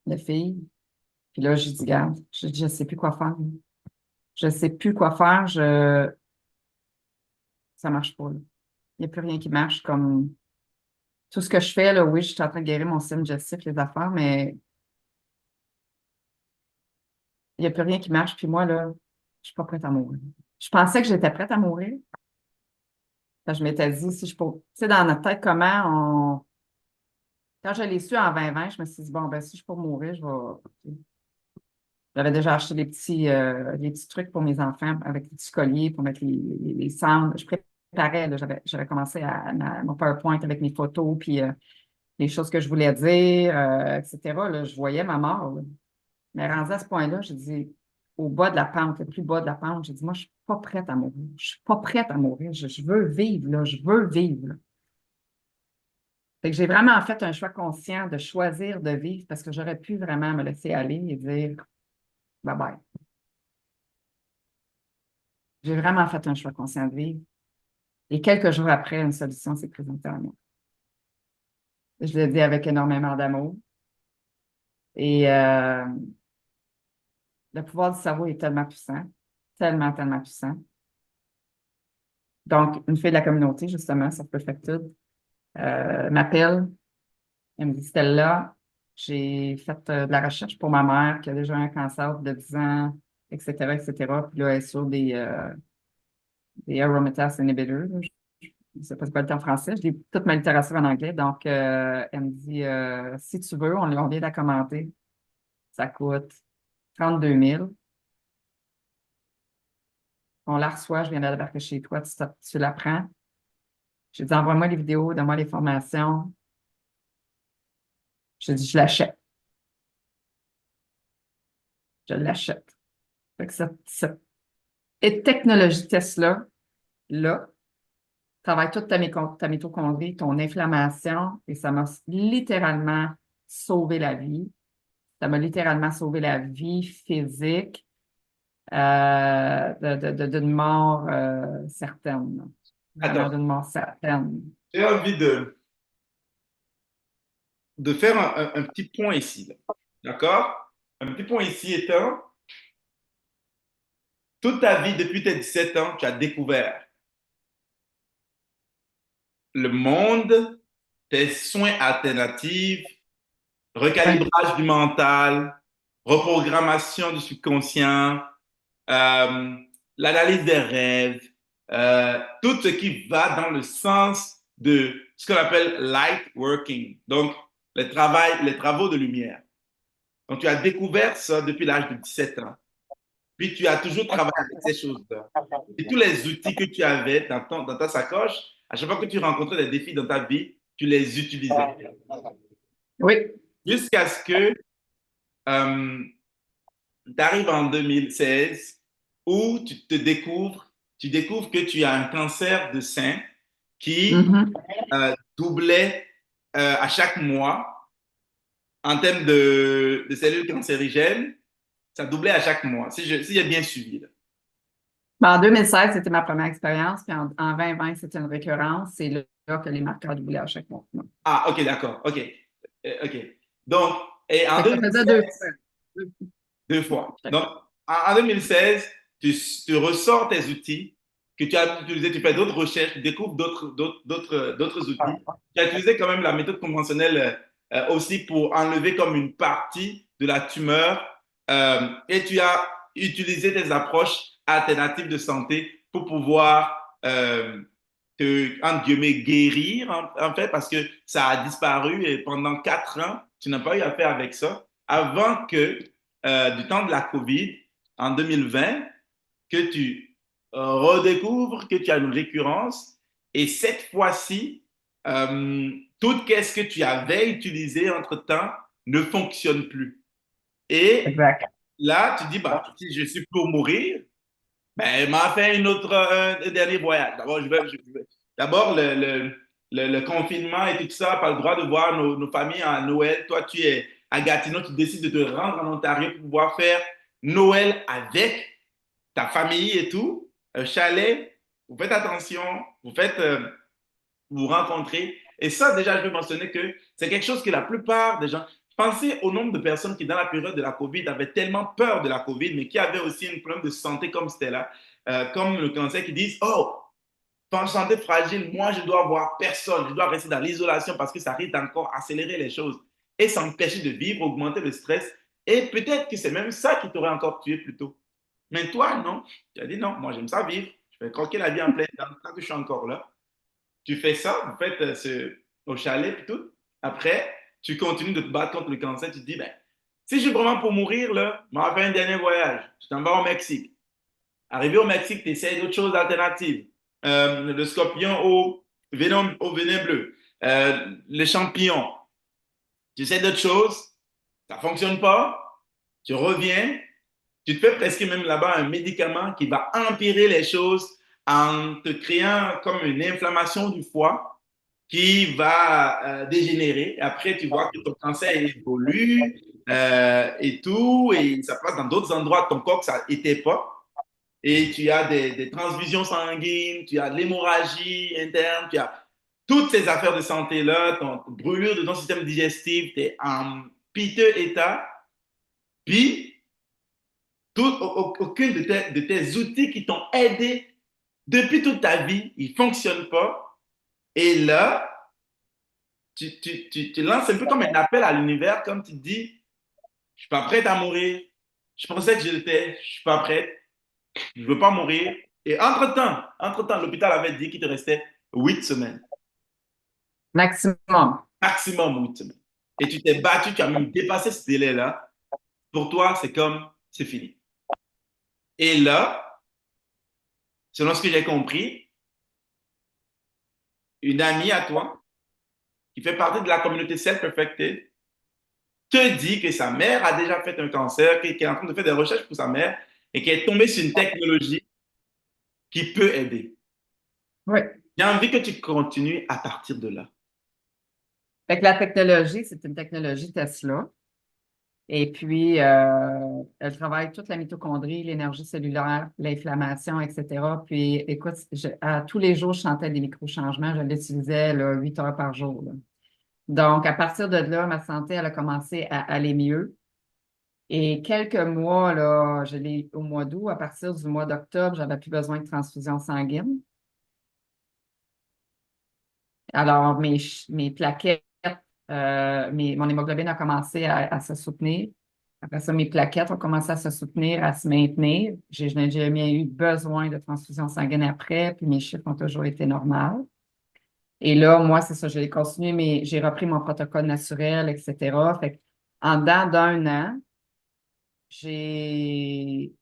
la fille. Puis là, je dis, regarde, je sais plus quoi faire. Je sais plus quoi faire. Ça marche pas, là. Il n'y a plus rien qui marche comme tout ce que je fais, là. Oui, je suis en train de guérir mon système digestif, les affaires, mais il n'y a plus rien qui marche. Puis moi, là, je suis pas prête à mourir. Je pensais que j'étais prête à mourir. Quand je m'étais dit, si je peux. Tu sais, dans notre tête, comment on. Quand je l'ai su en 2020, je me suis dit, bon, ben, si je peux mourir, je vais. J'avais déjà acheté les petits trucs pour mes enfants avec les petits colliers pour mettre les sounds. Je préparais, là, j'avais commencé mon PowerPoint avec mes photos, puis les choses que je voulais dire, etc. Là, je voyais ma mort, là. Mais rendu à ce point-là, j'ai dit, au bas de la pente, le plus bas de la pente, j'ai dit, moi, je suis pas prête à mourir. Je suis pas prête à mourir. Je veux vivre, là. Je veux vivre, là. Fait que j'ai vraiment fait un choix conscient de choisir de vivre parce que j'aurais pu vraiment me laisser aller et dire bye bye. J'ai vraiment fait un choix conscient de vivre. Et quelques jours après, une solution s'est présentée à moi. Je l'ai dit avec énormément d'amour. Et le pouvoir du cerveau est tellement puissant, tellement, tellement puissant. Donc, une fille de la communauté, justement, ça peut faire tout, m'appelle. Elle me dit, Stella, j'ai fait de la recherche pour ma mère qui a déjà un cancer de 10 ans, etc., etc. Puis là, elle est sur des aromatase inhibitors. Je ne sais pas c'est quoi le terme français. Je lis toute ma littérature en anglais. Donc, elle me dit, si tu veux, on vient de la commenter. Ça coûte 32 000. On la reçoit, je viens de la débarquer chez toi, tu la prends. Je dis, envoie-moi les vidéos, donne-moi les formations. Je dis, je l'achète. Je l'achète. Fait que cette technologie Tesla, là, travaille toute ta mitochondrie, ton inflammation, et ça m'a littéralement sauvé la vie. Ça m'a littéralement sauvé la vie physique d'une mort certaine. Vraiment Attends, d'une mort certaine. j'ai envie de faire un petit point ici, là. D'accord? Un petit point ici étant, toute ta vie, depuis tes 17 ans, tu as découvert le monde, tes soins alternatifs, Oui, recalibrage du mental, reprogrammation du subconscient, euh, l'analyse des rêves, tout ce qui va dans le sens de ce qu'on appelle light working, donc les travaux de lumière. Donc, tu as découvert ça depuis l'âge de 17 ans. Puis, tu as toujours travaillé avec ces choses-là. Et tous les outils que tu avais dans ta sacoche, à chaque fois que tu rencontrais des défis dans ta vie, tu les utilisais. oui, Jusqu'à ce que tu arrives en 2016 où tu découvres que tu as un cancer de sein qui mhm. doublait à chaque mois en termes de cellules cancérigènes, ça doublait à chaque mois, si j'ai bien suivi, là. Ben, en 2016, c'était ma première expérience, puis en 2020, c'était une récurrence. C'est là que les marqueurs doublaient à chaque mois. Ah, ok, d'accord, ok. Ok. Donc, et en Fait que ça faisait 2 fois. 2016, deux fois. Chaque Donc, fois. en 2016, tu ressors tes outils que tu as utilisés, tu fais d'autres recherches, tu découvres d'autres outils. Tu as utilisé quand même la méthode conventionnelle aussi pour enlever comme une partie de la tumeur et tu as utilisé des approches alternatives de santé pour pouvoir entre guillemets, guérir en fait parce que ça a disparu et pendant 4 ans, tu n'as pas eu affaire avec ça avant que du temps de la COVID en 2020 que tu redécouvres que tu as une récurrence et cette fois-ci, tout ce que tu avais utilisé entre-temps ne fonctionne plus. Et Exact. là, tu dis, bah, si je suis pour mourir, ben, m'a fait un dernier voyage. D'abord, le confinement et tout ça, pas le droit de voir nos familles à Noël. Toi, tu es à Gatineau, tu décides de te rendre en Ontario pour pouvoir faire Noël avec ta famille et tout, un chalet, vous faites attention, vous vous rencontrez. Et ça, déjà, je veux mentionner que c'est quelque chose que la plupart des gens, pensez au nombre de personnes qui, dans la période de la COVID, avaient tellement peur de la COVID, mais qui avaient aussi un problème de santé comme c'était là, comme le cancer, qui disent, oh, en santé fragile, moi, je dois voir personne, je dois rester dans l'isolation parce que ça risque d'encore accélérer les choses et s'empêcher de vivre, augmenter le stress. Et peut-être que c'est même ça qui t'aurait encore tué plus tôt. Mais toi, non. Tu as dit non, moi, j'aime ça vivre. Je vais croquer la vie en pleine temps tant que je suis encore là. Tu fais ça, vous faites au chalet et tout. Après, tu continues de te battre contre le cancer. Tu te dis, ben, si je suis vraiment pour mourir, là, je m'en vais faire un dernier voyage. Je t'en vais au Mexique. Arrivé au Mexique, tu essaies d'autres choses alternatives. Le scorpion au venin bleu. Les champignons. Tu essaies d'autres choses. Ça ne fonctionne pas. Tu reviens. Tu te fais presque même là-bas un médicament qui va empirer les choses en te créant comme une inflammation du foie qui va dégénérer. Après, tu vois que ton cancer évolue et tout, et ça passe dans d'autres endroits de ton corps que ça n'était pas. Et tu as des transfusions sanguines, tu as de l'hémorragie interne, tu as toutes ces affaires de santé-là, ton brûlure de ton système digestif, tu es en piteux état. Puis, aucun de tes outils qui t'ont aidé depuis toute ta vie, ils ne fonctionnent pas. Et là, tu lances un peu comme un appel à l'univers, comme tu te dis, je ne suis pas prête à mourir. Je pensais que je l'étais, je ne suis pas prête. Je ne veux pas mourir. Et entre-temps, l'hôpital avait dit qu'il te restait 8 semaines. Maximum. Maximum 8 semaines. Et tu t'es battu, tu as même dépassé ce délai-là. Pour toi, c'est comme, c'est fini. Et là, selon ce que j'ai compris, une amie à toi, qui fait partie de la communauté Self-Perfected, te dit que sa mère a déjà fait un cancer, qu'elle est en train de faire des recherches pour sa mère et qu'elle est tombée sur une technologie qui peut aider. Oui. J'ai envie que tu continues à partir de là. Fait que la technologie, c'est une technologie Tesla. Et puis, elle travaille toute la mitochondrie, l'énergie cellulaire, l'inflammation, etc. Puis, écoute, tous les jours, je sentais des micro-changements. Je l'utilisais 8 heures par jour, là. Donc, à partir de là, ma santé, elle a commencé à aller mieux. Et quelques mois, là, je l'ai au mois d'août, à partir du mois d'octobre, j'avais plus besoin de transfusion sanguine. Alors, mes plaquettes, mon hémoglobine a commencé à se soutenir. Après ça, mes plaquettes ont commencé à se soutenir, à se maintenir. Je n'ai jamais eu besoin de transfusion sanguine après, puis mes chiffres ont toujours été normaux. Et là, moi, c'est ça, j'ai continué, mais j'ai repris mon protocole naturel, etc. Fait en dedans d'un an, j'ai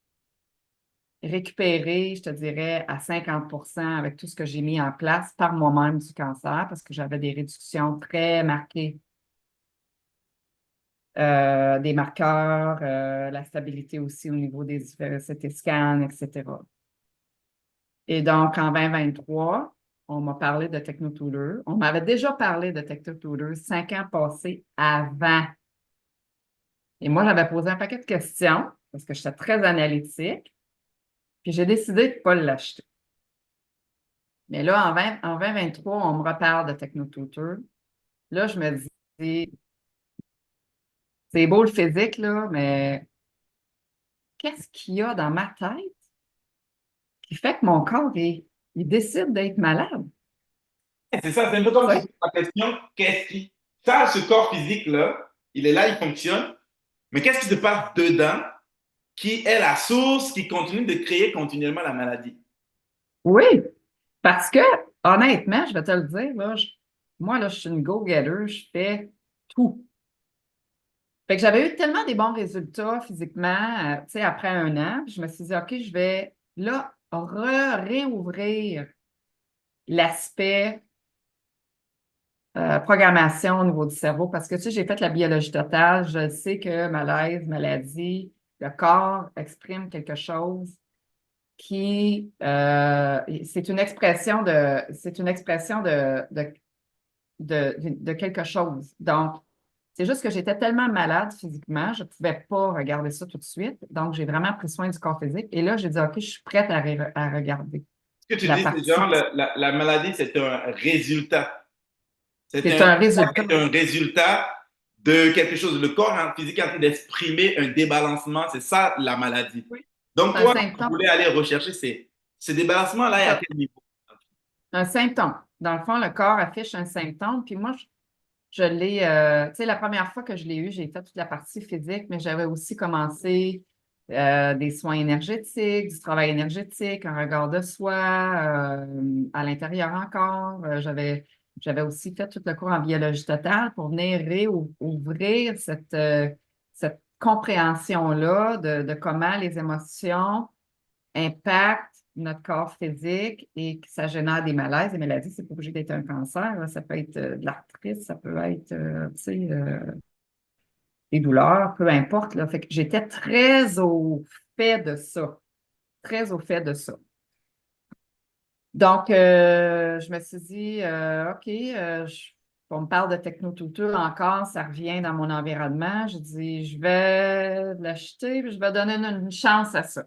récupéré, je te dirais, à 50% avec tout ce que j'ai mis en place par moi-même du cancer, parce que j'avais des réductions très marquées. Des marqueurs, la stabilité aussi au niveau des CT scans, etc. Et donc, en 2023, on m'a parlé de TechnoTutor. On m'avait déjà parlé de TechnoTutor 5 ans passés avant. Et moi, j'avais posé un paquet de questions parce que j'étais très analytique. Puis j'ai décidé de ne pas l'acheter. Mais là, en 2023, on me reparle de TechnoTutor. Là, je me dis, c'est beau le physique, là, mais qu'est-ce qu'il y a dans ma tête qui fait que mon corps, il décide d'être malade? C'est ça, c'est un peu comme la question, qu'est-ce qui... Ça, ce corps physique-là, il est là, il fonctionne, mais qu'est-ce qui se passe dedans qui est la source qui continue de créer continuellement la maladie? Oui, parce que, honnêtement, je vais te le dire, là, moi, là, je suis une go-getter, je fais tout. Fait que j'avais eu tellement des bons résultats physiquement, tu sais, après un an, puis je me suis dit, OK, je vais là réouvrir l'aspect programmation au niveau du cerveau parce que, tu sais, j'ai fait la biologie totale, je sais que malaise, maladie, le corps exprime quelque chose qui, c'est une expression de quelque chose. Donc, C'est juste que j'étais tellement malade physiquement, je ne pouvais pas regarder ça tout de suite. Donc, j'ai vraiment pris soin du corps physique. Et là, j'ai dit, OK, je suis prête à regarder Ce que tu la dis, c'est partie. genre la maladie, c'est un résultat. C'est un résultat. C'est un résultat de quelque chose. Le corps physique est en train d'exprimer un débalancement. C'est ça la maladie. Oui. Donc, C'est un toi, tu symptôme. voulais aller rechercher ces débalancements-là et à quel niveau? Un symptôme. Dans le fond, le corps affiche un symptôme. Puis moi, je l'ai, tu sais, la première fois que je l'ai eu, j'ai fait toute la partie physique, mais j'avais aussi commencé des soins énergétiques, du travail énergétique, un regard de soi, à l'intérieur encore. J'avais aussi fait tout le cours en biologie totale pour venir réouvrir cette compréhension-là de comment les émotions impactent notre corps physique et que ça génère des malaises, des maladies. C'est pas obligé d'être un cancer, là. Ça peut être de l'arthrite, ça peut être, tu sais, des douleurs, peu importe, là. Fait que j'étais très au fait de ça. Très au fait de ça. Donc, je me suis dit, OK, on me parle de technotuteur encore, ça revient dans mon environnement. Je dis, je vais l'acheter, puis je vais donner une chance à ça.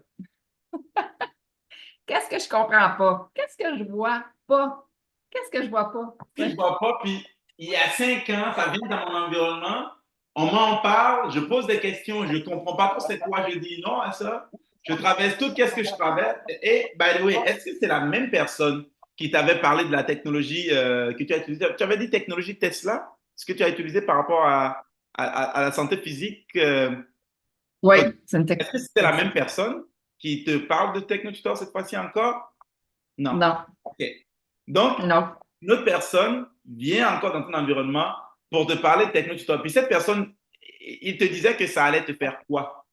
Qu'est-ce que je comprends pas? Qu'est-ce que je vois pas? Qu'est-ce que je vois pas? Je ne vois pas, puis il y a 5 ans, ça vient dans mon environnement, on m'en parle, je pose des questions, je ne comprends pas trop c'est quoi, je dis non à ça, je traverse tout, qu'est-ce que je traverse? Et, by the way, est-ce que c'est la même personne qui t'avait parlé de la technologie que tu as utilisée? Tu avais dit technologie Tesla, ce que tu as utilisé par rapport à la santé physique. Oui, c'est une Est-ce que technique. c'était la même personne qui te parle de TechnoTutor cette fois-ci encore? Non. Non, OK. Donc, non. une autre personne vient encore dans ton environnement pour te parler de techno-tuteur. Puis cette personne, il te disait que ça allait te faire quoi?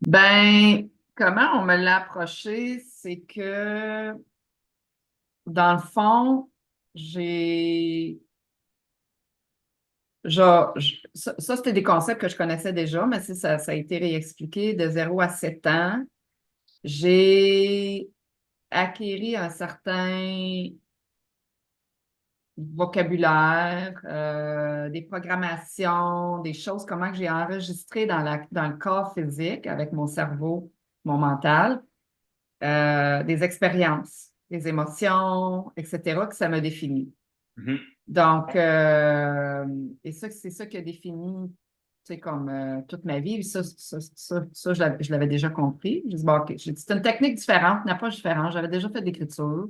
Ben, comment on me l'a approché, c'est que, dans le fond, j'ai genre, ça, c'était des concepts que je connaissais déjà, mais ça a été réexpliqué de 0 à 7 ans. J'ai acquéri un certain vocabulaire, des programmations, des choses, comment que j'ai enregistré dans le corps physique avec mon cerveau, mon mental, des expériences, des émotions, etc., que ça me définit. Mhm. Donc, et ça, c'est ça qui a défini, tu sais, comme toute ma vie. Ça, je l'avais déjà compris. J'ai dit, bon, OK, j'ai dit, c'est une technique différente, une approche différente. J'avais déjà fait de l'écriture.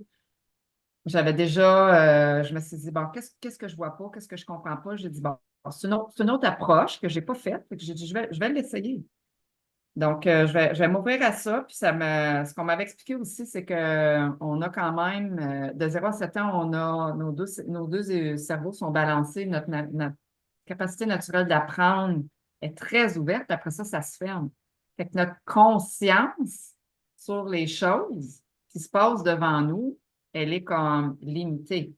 J'avais déjà, je me suis dit, bon, qu'est-ce que je vois pas, qu'est-ce que je comprends pas? J'ai dit, bon, c'est une autre approche que j'ai pas faite. Fait que j'ai dit, je vais l'essayer. Donc, je vais m'ouvrir à ça. Puis ce qu'on m'avait expliqué aussi, c'est qu'on a quand même, de 0 à 7 ans, on a nos deux cerveaux sont balancés. Notre capacité naturelle d'apprendre est très ouverte. Après ça, ça se ferme. Fait que notre conscience sur les choses qui se passent devant nous, elle est comme limitée.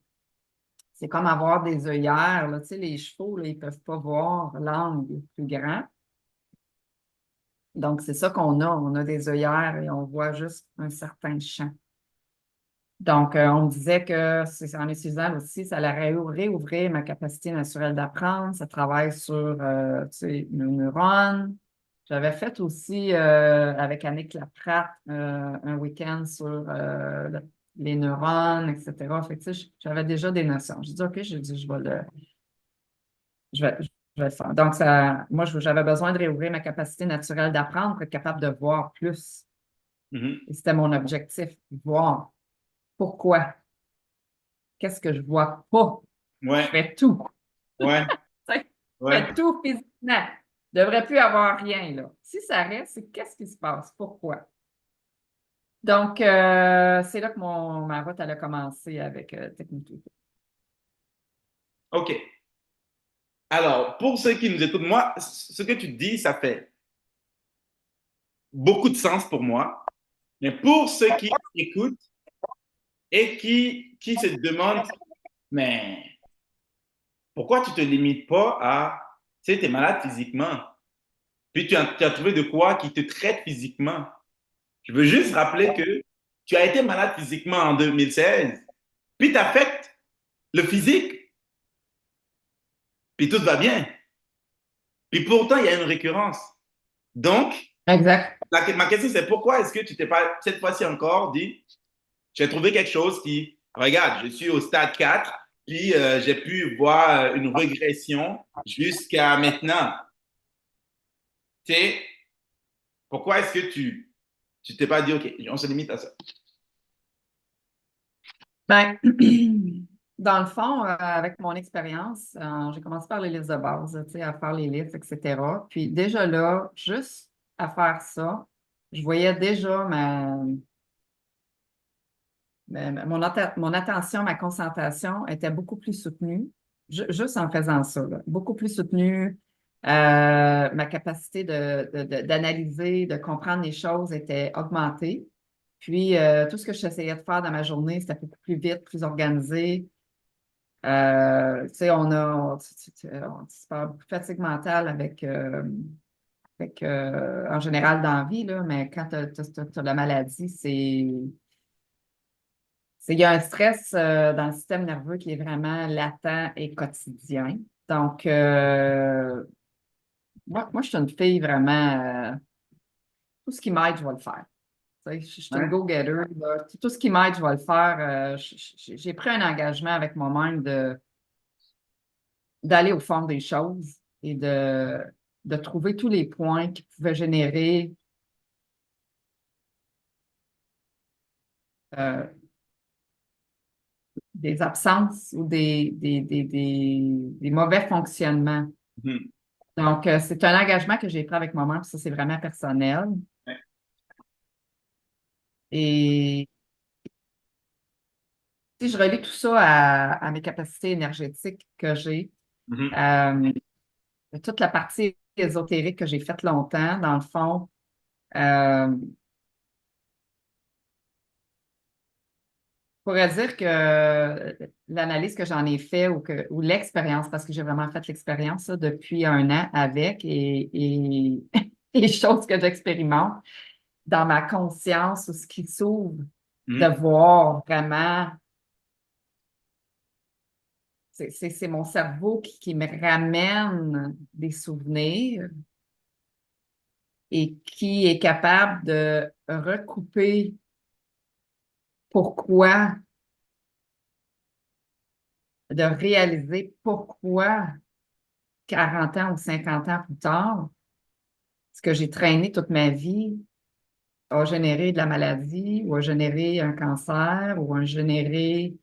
C'est comme avoir des œillères, là. Tu sais, les chevaux, là, ils ne peuvent pas voir l'angle plus grand. Donc, c'est ça qu'on a. On a des œillères et on voit juste un certain champ. Donc, on me disait que en utilisant aussi, ça allait réouvrir ma capacité naturelle d'apprendre. Ça travaille sur tu sais, nos neurones. J'avais fait aussi avec Annick Laprate un week-end sur les neurones, etc. Fait que, tu sais, j'avais déjà des notions. J'ai dit, OK, j'ai dit, je vais, je vais le faire. Donc, moi, j'avais besoin de réouvrir ma capacité naturelle d'apprendre pour être capable de voir plus. Mhm. Et c'était mon objectif, voir. Pourquoi? Qu'est-ce que je vois pas? Je Ouais, fais tout. ouais, Tu sais, je ouais. fais tout physiquement. Il ne devrait plus avoir rien, là. Si ça reste, c'est qu'est-ce qui se passe? Pourquoi? Donc, c'est là que ma route elle a commencé avec Technique. OK. Alors, pour ceux qui nous écoutent, moi, ce que tu dis, ça fait beaucoup de sens pour moi. Mais pour ceux qui écoutent et qui se demandent, mais pourquoi tu ne te limites pas à, tu sais, tu es malade physiquement, puis tu as trouvé de quoi qui te traite physiquement. Je veux juste rappeler que tu as été malade physiquement en 2016, puis tu as fait le physique. puis tout va bien. Puis pourtant, il y a une récurrence. Donc, Exact. ma question, c'est pourquoi est-ce que tu t'es pas, cette fois-ci encore, dit, j'ai trouvé quelque chose qui, regarde, je suis au stade 4, puis j'ai pu voir une régression jusqu'à maintenant. Tu sais, pourquoi est-ce que tu t'es pas dit, OK, on se limite à ça? Ben, dans le fond, avec mon expérience, j'ai commencé par les listes de base, tu sais, à faire les listes, etc. Puis déjà là, juste à faire ça, je voyais déjà mon attention, ma concentration était beaucoup plus soutenue, juste en faisant ça, là. Beaucoup plus soutenue. Ma capacité d'analyser, de comprendre les choses était augmentée. Puis, tout ce que j'essayais de faire dans ma journée, c'était beaucoup plus vite, plus organisé. Tu sais, on parle beaucoup de fatigue mentale en général dans la vie, là, mais quand tu as la maladie, il y a un stress dans le système nerveux qui est vraiment latent et quotidien. Donc, moi, je suis une fille vraiment, tout ce qui m'aide, je vais le faire. Tu sais, je suis une Ouais. go-getter, là. Tout ce qui m'aide, je vais le faire. J'ai pris un engagement avec moi-même d'aller au fond des choses et de trouver tous les points qui pouvaient générer euh, des absences ou des mauvais fonctionnements. Mhm. Donc, c'est un engagement que j'ai pris avec moi-même, puis ça, c'est vraiment personnel. Ouais. Et si je relie tout ça à mes capacités énergétiques que j'ai, Mhm. euh, toute la partie ésotérique que j'ai faite longtemps, dans le fond, je pourrais dire que l'analyse que j'en ai fait ou l'expérience, parce que j'ai vraiment fait l'expérience là, depuis un an avec et les choses que j'expérimente dans ma conscience ou ce qui s'ouvre, de Mhm. voir vraiment, c'est mon cerveau qui me ramène des souvenirs et qui est capable de recouper pourquoi, de réaliser pourquoi 40 ans ou 50 ans plus tard, ce que j'ai traîné toute ma vie a généré de la maladie ou a généré un cancer ou a généré,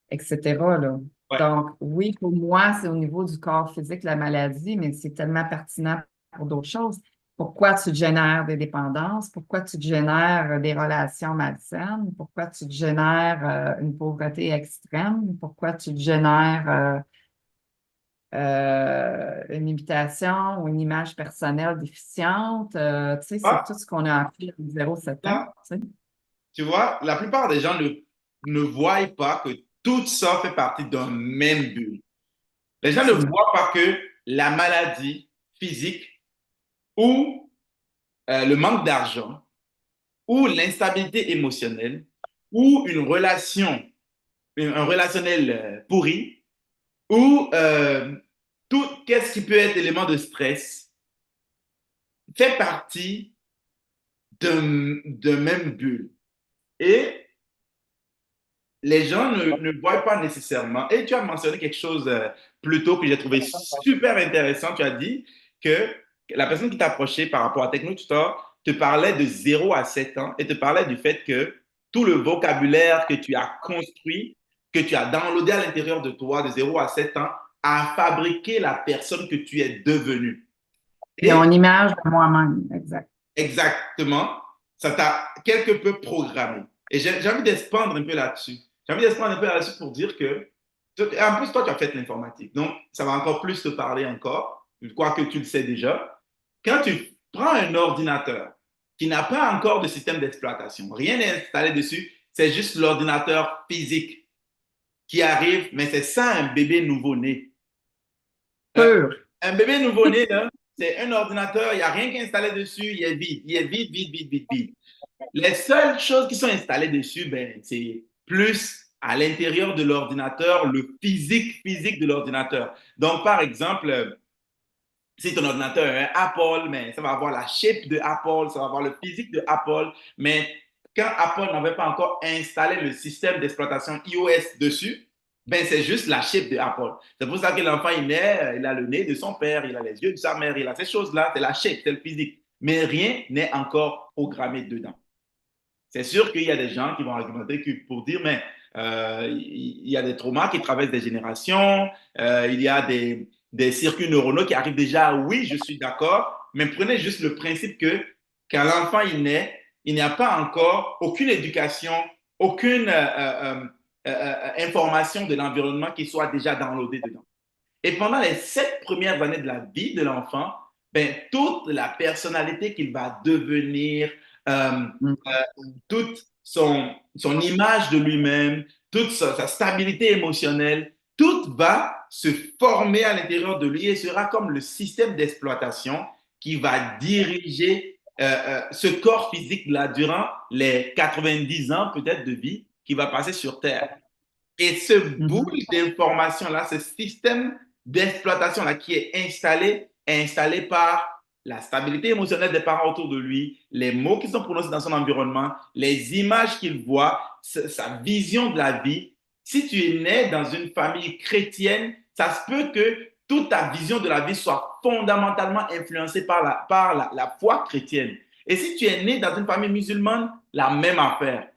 etc., là. Ouais. Donc, oui, pour moi, c'est au niveau du corps physique, la maladie, mais c'est tellement pertinent pour d'autres choses. Pourquoi tu te génères des dépendances? Pourquoi tu te génères des relations malsaines? Pourquoi tu te génères une pauvreté extrême? Pourquoi tu te génères une imitation ou une image personnelle déficiente? Tu sais, c'est Ah, tout ce qu'on a appris à 0,7 ans. là, Tu sais. tu vois, la plupart des gens ne voient pas que tout ça fait partie d'un même but. Les gens ne Absolument. voient pas que la maladie physique ou le manque d'argent ou l'instabilité émotionnelle ou une relation, un relationnel pourri ou tout qu'est-ce qui peut être élément de stress fait partie d'un même bulle. Et les gens ne voient pas nécessairement. Et tu as mentionné quelque chose plus tôt que j'ai trouvé super intéressant. Tu as dit que la personne qui t'a approché par rapport à TechnoTutor te parlait de 0 à 7 ans et te parlait du fait que tout le vocabulaire que tu as construit, que tu as downloadé à l'intérieur de toi de 0 à 7 ans, a fabriqué la personne que tu es devenue. Ils ont Et une image de moi-même, exact. exactement, ça t'a quelque peu programmé. Et j'ai envie d'expandre un peu là-dessus. J'ai envie d'expandre un peu là-dessus pour dire que, en plus, toi, tu as fait l'informatique. Donc, ça va encore plus te parler encore, quoique tu le sais déjà. Quand tu prends un ordinateur qui n'a pas encore de système d'exploitation, rien n'est installé dessus, c'est juste l'ordinateur physique qui arrive, mais c'est ça un bébé nouveau-né. Euh, Pur. un bébé nouveau-né, là, c'est un ordinateur, il n'y a rien qui est installé dessus, il est vide. Il est vide, vide, vide, vide, vide. Les seules choses qui sont installées dessus, ben, c'est plus à l'intérieur de l'ordinateur le physique de l'ordinateur. Donc, par exemple, si ton ordinateur est un Apple, mais ça va avoir la shape de Apple, ça va avoir le physique de Apple, mais quand Apple n'avait pas encore installé le système d'exploitation iOS dessus, ben c'est juste la shape de Apple. C'est pour ça que l'enfant, il naît, il a le nez de son père, il a les yeux de sa mère, il a ces choses-là, c'est la shape, c'est le physique. Mais rien n'est encore programmé dedans. C'est sûr qu'il y a des gens qui vont argumenter pour dire, mais il y a des traumas qui traversent des générations, il y a des circuits neuronaux qui arrivent déjà. Oui, je suis d'accord, mais prenez juste le principe que quand l'enfant il naît, il n'y a pas encore aucune éducation, aucune information de l'environnement qui soit déjà downloadée dedans. Et pendant les 7 premières années de la vie de l'enfant, ben, toute la personnalité qu'il va devenir, toute son image de lui-même, toute sa stabilité émotionnelle, tout va se former à l'intérieur de lui et sera comme le système d'exploitation qui va diriger ce corps physique-là durant les 90 ans peut-être de vie qui va passer sur Terre. Et ce bout d'information-là, ce système d'exploitation-là qui est installé par la stabilité émotionnelle des parents autour de lui, les mots qui sont prononcés dans son environnement, les images qu'il voit, sa vision de la vie. Si tu es né dans une famille chrétienne, ça se peut que toute ta vision de la vie soit fondamentalement influencée par la foi chrétienne. Et si tu es né dans une famille musulmane, la même affaire,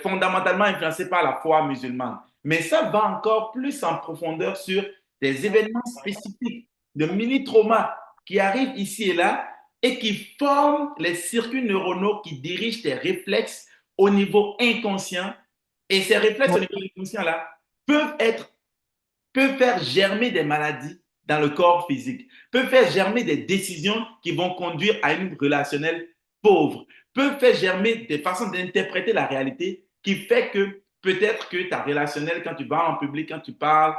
fondamentalement influencée par la foi musulmane. Mais ça va encore plus en profondeur sur des événements spécifiques, de mini-traumas qui arrivent ici et là et qui forment les circuits neuronaux qui dirigent tes réflexes au niveau inconscient. Et ces réflexes au niveau inconscient-là peuvent faire germer des maladies dans le corps physique, peuvent faire germer des décisions qui vont conduire à une relationnelle pauvre, peuvent faire germer des façons d'interpréter la réalité qui fait que peut-être que ta relationnelle, quand tu vas en public, quand tu parles,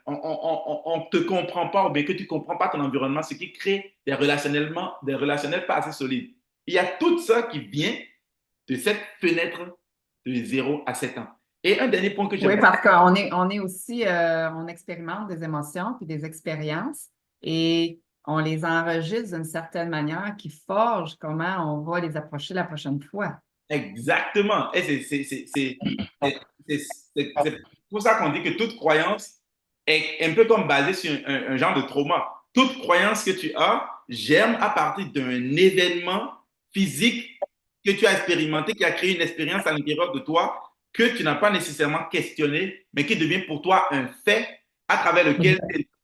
on ne te comprend pas ou bien que tu ne comprends pas ton environnement, ce qui crée des relationnels pas assez solides. Il y a tout ça qui vient de cette fenêtre de 0 à 7 ans. Et un dernier point que je... Oui, parce qu'on est aussi, on expérimente des émotions puis des expériences et on les enregistre d'une certaine manière qui forge comment on va les approcher la prochaine fois. Exactement. Et c'est pour ça qu'on dit que toute croyance est un peu comme basée sur un genre de trauma. Toute croyance que tu as germe à partir d'un événement physique que tu as expérimenté, qui a créé une expérience à l'intérieur de toi que tu n'as pas nécessairement questionné, mais qui devient pour toi un fait à travers lequel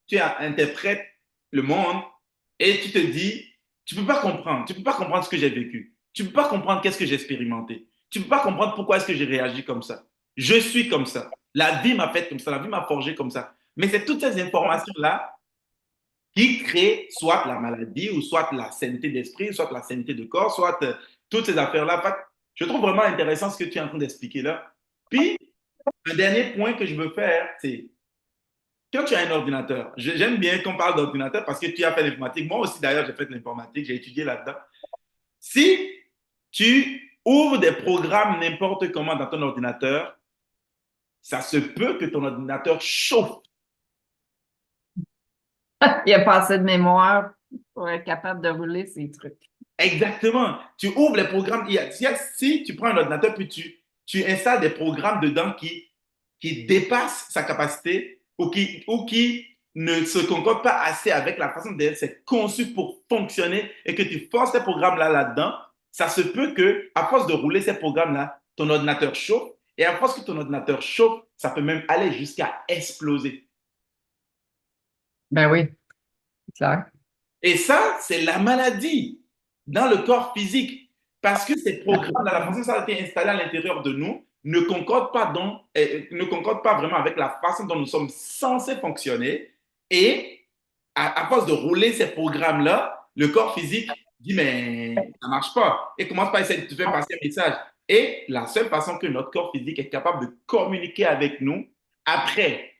tu interprètes le monde et tu te dis, tu ne peux pas comprendre ce que j'ai vécu. Tu ne peux pas comprendre qu'est-ce que j'ai expérimenté. Tu ne peux pas comprendre pourquoi est-ce que j'ai réagi comme ça. Je suis comme ça. La vie m'a fait comme ça. La vie m'a forgé comme ça. Mais c'est toutes ces informations-là qui créent soit la maladie, ou soit la sainteté d'esprit, soit la sainteté de corps, soit toutes ces affaires-là. Je trouve vraiment intéressant ce que tu es en train d'expliquer là. Puis, un dernier point que je veux faire, c'est quand tu as un ordinateur, j'aime bien qu'on parle d'ordinateur parce que tu as fait l'informatique. Moi aussi, d'ailleurs, j'ai fait l'informatique, j'ai étudié là-dedans. Si tu ouvres des programmes n'importe comment dans ton ordinateur, ça se peut que ton ordinateur chauffe. Il n'y a pas assez de mémoire pour être capable de rouler ces trucs. Exactement. Tu ouvres les programmes. Si tu prends un ordinateur puis tu installes des programmes dedans qui dépassent sa capacité ou qui ne se concordent pas assez avec la façon dont c'est conçu pour fonctionner et que tu forces ces programmes-là là-dedans, ça se peut que, à force de rouler ces programmes-là, ton ordinateur chauffe. Et à force que ton ordinateur chauffe, ça peut même aller jusqu'à exploser. Ben oui, c'est clair. Et ça, c'est la maladie dans le corps physique. Parce que ces programmes-là, la façon dont ça a été installé à l'intérieur de nous, ne concorde pas vraiment avec la façon dont nous sommes censés fonctionner. Et à force de rouler ces programmes-là, le corps physique dit, mais ça ne marche pas. Et commence par essayer de te faire passer un message. Et la seule façon que notre corps physique est capable de communiquer avec nous, après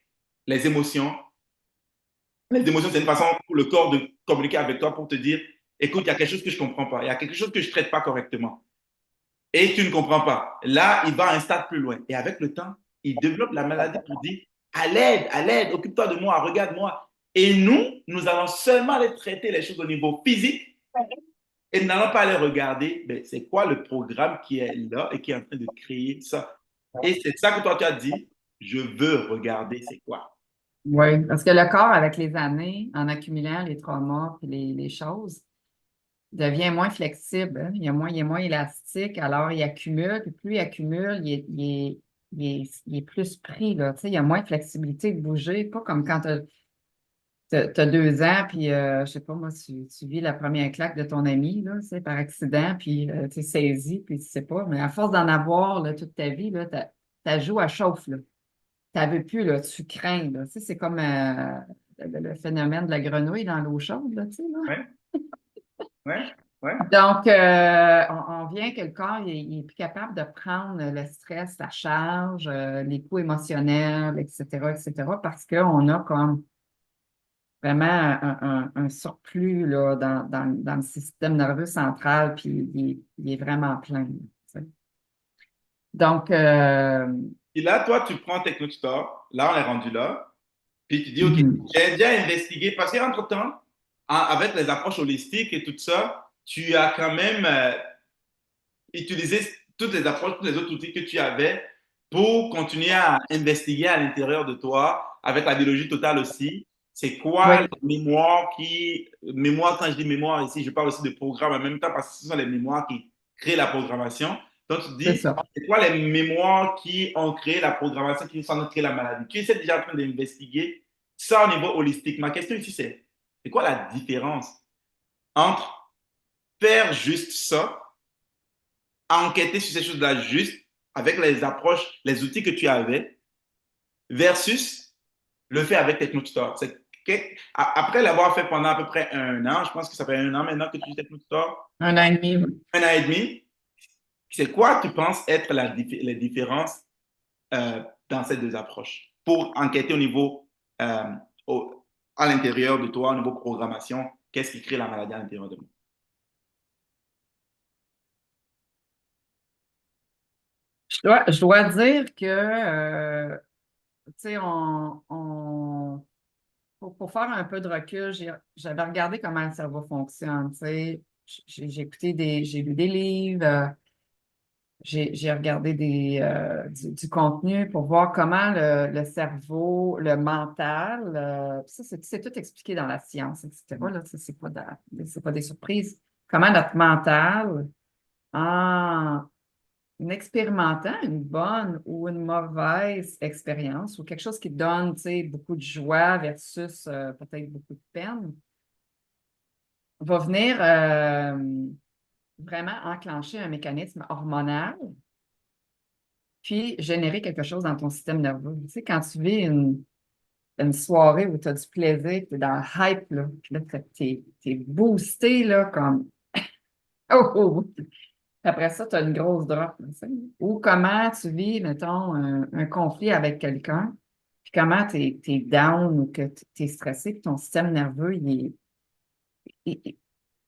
les émotions, c'est une façon pour le corps de communiquer avec toi pour te dire, écoute, il y a quelque chose que je ne comprends pas, il y a quelque chose que je ne traite pas correctement. Et tu ne comprends pas. Là, il va à un stade plus loin. Et avec le temps, il développe la maladie pour dire à l'aide, occupe-toi de moi, regarde-moi. Et nous allons seulement aller traiter les choses au niveau physique et nous n'allons pas aller regarder ben, c'est quoi le programme qui est là et qui est en train de créer ça. Et c'est ça que toi, tu as dit, je veux regarder c'est quoi. Oui, parce que le corps, avec les années, en accumulant les traumas et les choses, devient moins flexible, hein. Il est moins élastique, alors il accumule, puis plus il accumule, il est plus pris, là. Tu sais, il y a moins de flexibilité de bouger, pas comme quand tu as 2 ans, puis je sais pas, moi, tu vis la première claque de ton ami, là, tu sais, par accident, puis tu es saisi, puis tu sais pas, mais à force d'en avoir là, toute ta vie, là, ta joue à chauffe, là. Tu n'en veux plus, là, tu crains, là. Tu sais, c'est comme le phénomène de la grenouille dans l'eau chaude, là, tu sais, là. Ouais, ouais, ouais. Donc, on vient que le corps, il est plus capable de prendre le stress, la charge, les coups émotionnels, etc., parce qu'on a comme vraiment un surplus là, dans le système nerveux central, puis il est vraiment plein, là, tu sais. Donc, Et là, toi, tu prends Technotutor, là, on est rendu là, puis tu dis, OK, mhm. j'ai déjà investigué, parce qu'entre-temps, avec les approches holistiques et tout ça, tu as quand même utilisé toutes les approches, tous les autres outils que tu avais pour continuer à investiguer à l'intérieur de toi, avec la biologie totale aussi. C'est quoi Oui, les mémoire, quand je dis mémoire ici, je parle aussi de programme en même temps parce que ce sont les mémoires qui créent la programmation. Donc, tu c'est dis, ça. c'est quoi les mémoires qui ont créé la programmation, qui sont en train de créer la maladie? Tu es déjà en train d'investiguer ça au niveau holistique. Ma question ici, c'est quoi la différence entre faire juste ça, enquêter sur ces choses-là juste, avec les approches, les outils que tu avais, versus le faire avec Technotutor? Après l'avoir fait pendant à peu près 1 an, je pense que ça fait 1 an maintenant que tu fais Technotutor, 1 an et demi, oui. 1 an et demi, c'est quoi tu penses être les différences dans ces deux approches pour enquêter au niveau euh, à l'intérieur de toi, au niveau programmation, qu'est-ce qui crée la maladie à l'intérieur de moi? Je dois dire que, tu sais, pour faire un peu de recul, j'avais regardé comment le cerveau fonctionne, tu sais. J'ai lu des livres, j'ai regardé du contenu pour voir comment le cerveau, le mental, puis ça, c'est tout expliqué dans la science, etc. Là, ça, c'est pas des surprises. Comment notre mental, en expérimentant une bonne ou une mauvaise expérience ou quelque chose qui te donne, tu sais, beaucoup de joie versus peut-être beaucoup de peine, va venir vraiment enclencher un mécanisme hormonal puis générer quelque chose dans ton système nerveux. Tu sais, quand tu vis une soirée où tu as du plaisir, tu es dans le hype, là, puis là, t'es boosté, là, comme oh, oh, oh. Après ça, tu as une grosse drop, là, tu sais. Ou comment tu vis, mettons, un conflit avec quelqu'un, puis comment tu es down ou que tu es stressé, puis ton système nerveux,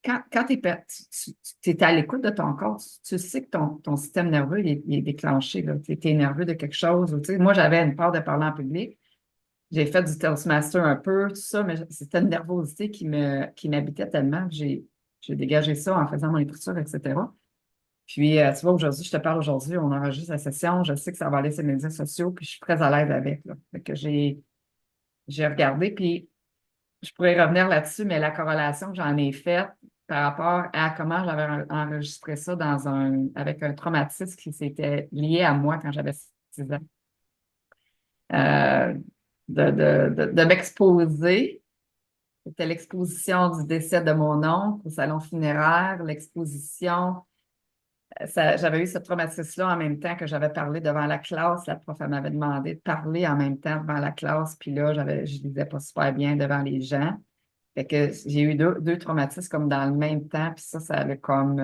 quand tu es à l'écoute de ton corps, tu sais que ton système nerveux il est déclenché. Tu es nerveux de quelque chose. Ou, tu sais, moi, j'avais une peur de parler en public. J'ai fait du Toastmaster un peu, tout ça, mais c'était une nervosité qui m'habitait tellement que j'ai dégagé ça en faisant mon écriture, etc. Puis, tu vois, aujourd'hui, je te parle aujourd'hui, on enregistre la session, je sais que ça va aller sur les médias sociaux, puis je suis très à l'aise avec, là. Fait que j'ai regardé, puis je pourrais revenir là-dessus, mais la corrélation que j'en ai faite par rapport à comment j'avais enregistré ça avec un traumatisme qui s'était lié à moi quand j'avais 6 ans. Euh, de m'exposer. C'était l'exposition du décès de mon oncle au salon funéraire, l'exposition. J'avais eu ce traumatisme-là en même temps que j'avais parlé devant la classe. La prof elle m'avait demandé de parler en même temps devant la classe, puis là, je ne disais pas super bien devant les gens. Fait que j'ai eu deux traumatismes comme dans le même temps, puis ça a comme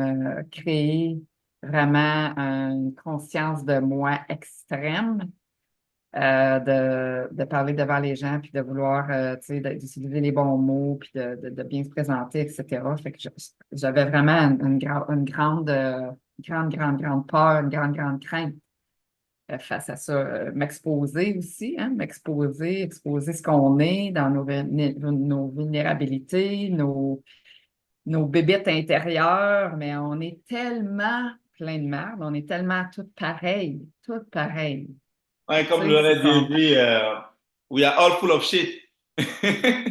créé vraiment une conscience de moi extrême, de parler devant les gens, puis de vouloir, tu sais, d'utiliser les bons mots, puis de bien se présenter, etc. Fait que j'avais vraiment une grande peur, une grande crainte face à ça, m'exposer aussi, hein, exposer ce qu'on est dans nos vulnérabilités, nos bébites intérieures, mais on est tellement plein de merde, on est tellement toutes pareilles, toutes pareilles. Ouais, Tu comme sais, c'est l'aurait comme, dit, we are all full of shit.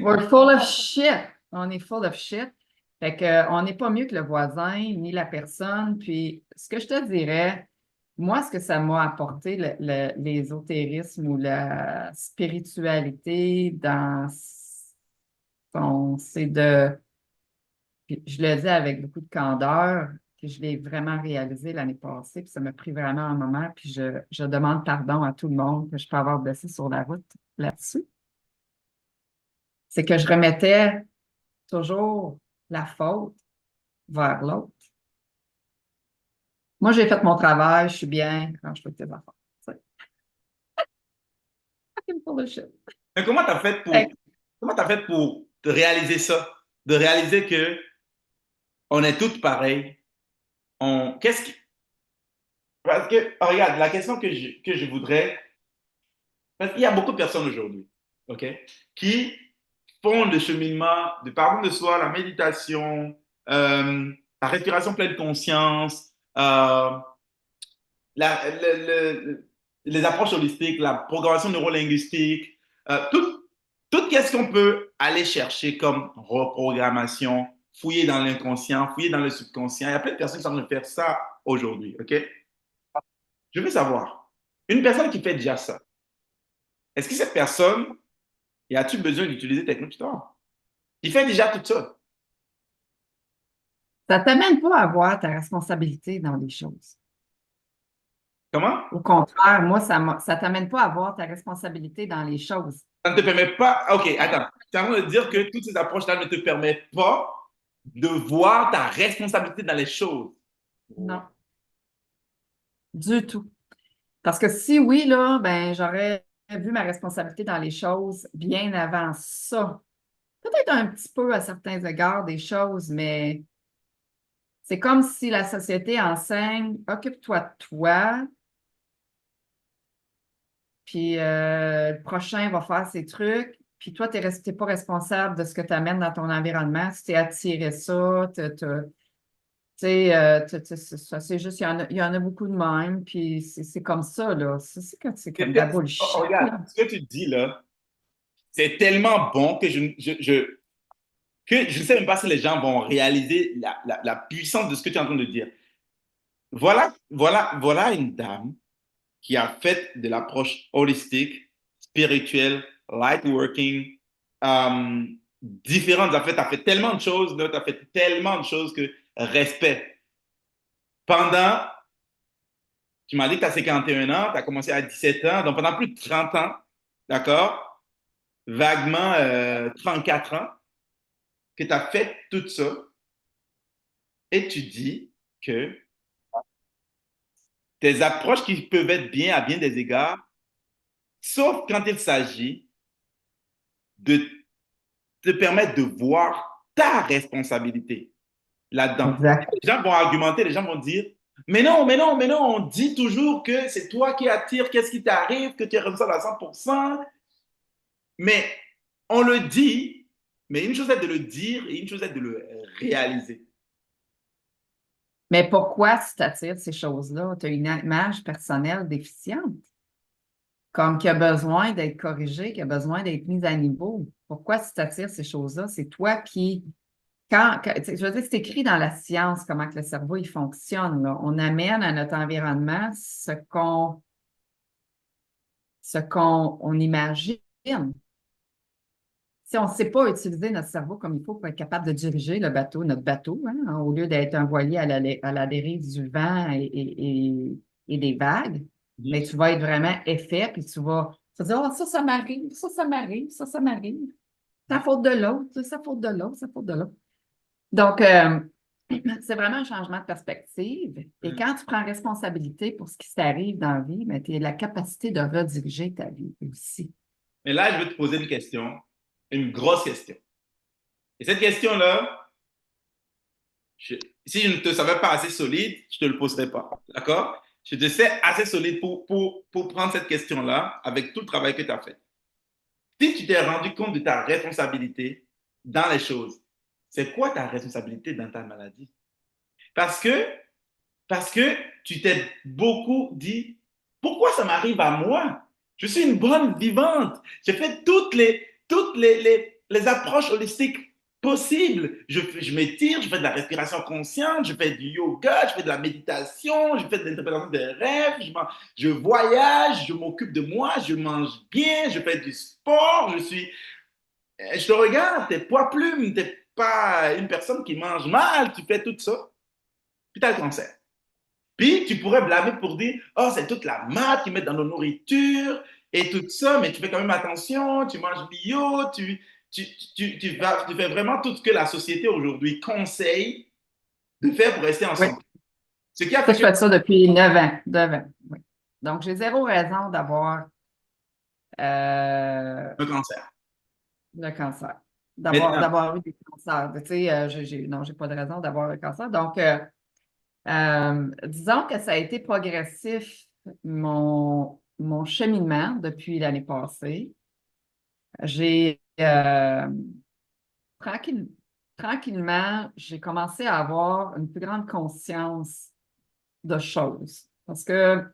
we're full of shit. On est full of shit. Fait que, on n'est pas mieux que le voisin, ni la personne. Puis, ce que je te dirais, moi, ce que ça m'a apporté, l'ésotérisme ou la spiritualité c'est puis je le dis avec beaucoup de candeur, puis je l'ai vraiment réalisé l'année passée, puis ça m'a pris vraiment un moment, puis je demande pardon à tout le monde que je peux avoir blessé sur la route là-dessus. C'est que je remettais toujours la faute vers l'autre. Moi, j'ai fait mon travail, je suis bien, quand je fais tes affaires. Tu sais. Fucking full of shit. Mais comment t'as fait pour te réaliser ça? De réaliser que on est toutes pareilles. Qu'est-ce qui, parce que, regarde, la question que je voudrais, parce qu'il y a beaucoup de personnes aujourd'hui, OK, qui font le cheminement de pardon de soi, la méditation, la respiration pleine conscience, les approches holistiques, la programmation neurolinguistique, tout qu'est-ce qu'on peut aller chercher comme reprogrammation, fouiller dans l'inconscient, fouiller dans le subconscient. Il y a plein de personnes qui sont en train de faire ça aujourd'hui, OK? Je veux savoir, une personne qui fait déjà ça, est-ce que cette personne, y a-t-il besoin d'utiliser Technotutor? Il fait déjà tout ça. Ça ne t'amène pas à avoir ta responsabilité dans les choses. Comment? Au contraire, moi, ça ne t'amène pas à avoir ta responsabilité dans les choses. Ça ne te permet pas. OK, attends. Tu es en train de dire que toutes ces approches-là ne te permettent pas de voir ta responsabilité dans les choses. Non, du tout. Parce que si oui, là, ben, j'aurais vu ma responsabilité dans les choses bien avant ça. Peut-être un petit peu à certains égards des choses, mais c'est comme si la société enseigne, occupe-toi de toi, puis le prochain va faire ses trucs, puis toi, tu n'es pas responsable de ce que tu amènes dans ton environnement. Si tu es attiré ça, tu sais, c'est juste, il y en a beaucoup de même, puis c'est comme ça, là. C'est comme de la bullshit, Regarde, là. ce que tu dis là, c'est tellement bon que que je ne sais même pas si les gens vont réaliser la puissance de ce que tu es en train de dire. Voilà une dame qui a fait de l'approche holistique, spirituelle, light working, différente. Tu as fait tellement de choses, tu as fait tellement de choses que respect. Pendant, tu m'as dit que tu as 51 ans, tu as commencé à 17 ans, donc pendant plus de 30 ans, d'accord? Vaguement 34 ans, que tu as fait tout ça, et tu dis que tes approches qui peuvent être bien à bien des égards, sauf quand il s'agit de te permettre de voir ta responsabilité là-dedans. Exact. Les gens vont argumenter, les gens vont dire, mais non, mais non, mais non, on dit toujours que c'est toi qui attires, qu'est-ce qui t'arrive, que tu es responsable à 100%, mais on le dit, mais une chose est de le dire et une chose est de le réaliser. Mais pourquoi tu t'attires ces choses-là? Tu as une image personnelle déficiente, comme qui a besoin d'être corrigée, qui a besoin d'être mise à niveau. Pourquoi tu t'attires ces choses-là? C'est toi qui, je veux dire, c'est écrit dans la science comment que le cerveau il fonctionne, là. On amène à notre environnement ce qu'on imagine. Si on ne sait pas utiliser notre cerveau comme il faut pour être capable de diriger notre bateau, hein, au lieu d'être un voilier à la dérive du vent et des vagues, mais tu vas être vraiment effet, puis tu vas te dire, oh, ça m'arrive, ça m'arrive, ça m'arrive. C'est la faute de l'autre, c'est la faute de l'autre, c'est la faute de l'autre. Donc, c'est vraiment un changement de perspective. Et quand tu prends responsabilité pour ce qui t'arrive dans la vie, ben, tu as la capacité de rediriger ta vie aussi. Mais là, je vais te poser une question, une grosse question. Et cette question-là, si je ne te savais pas assez solide, je ne te le poserai pas. D'accord? je te sais assez solide pour prendre cette question-là avec tout le travail que tu as fait. Si tu t'es rendu compte de ta responsabilité dans les choses, c'est quoi ta responsabilité dans ta maladie? Parce que, parce que tu t'es beaucoup dit, pourquoi ça m'arrive à moi? Je suis une bonne vivante. J'ai fait toutes les approches holistiques possibles. Je m'étire, je fais de la respiration consciente, je fais du yoga, je fais de la méditation, je fais de l'interprétation des rêves, je voyage, je m'occupe de moi, je mange bien, je fais du sport, je te regarde, t'es poids plume, t'es pas une personne qui mange mal, tu fais tout ça, puis t'as le cancer. Puis tu pourrais blâmer pour dire, oh, c'est toute la mâte qu'ils mettent dans nos nourritures et tout ça, mais tu fais quand même attention, tu manges bio, tu fais vraiment tout ce que la société aujourd'hui conseille de faire pour rester en Oui. santé. Ce qui a Ça, fait je fais ça depuis 9 ans. 9 ans, oui. Donc, j'ai zéro raison d'avoir le cancer. le cancer, Maintenant, d'avoir eu des cancers. Tu sais, non, j'ai pas de raison d'avoir le cancer. Donc, disons que ça a été progressif, mon cheminement depuis l'année passée. J'ai tranquille- tranquillement, j'ai commencé à avoir une plus grande conscience de choses. Parce que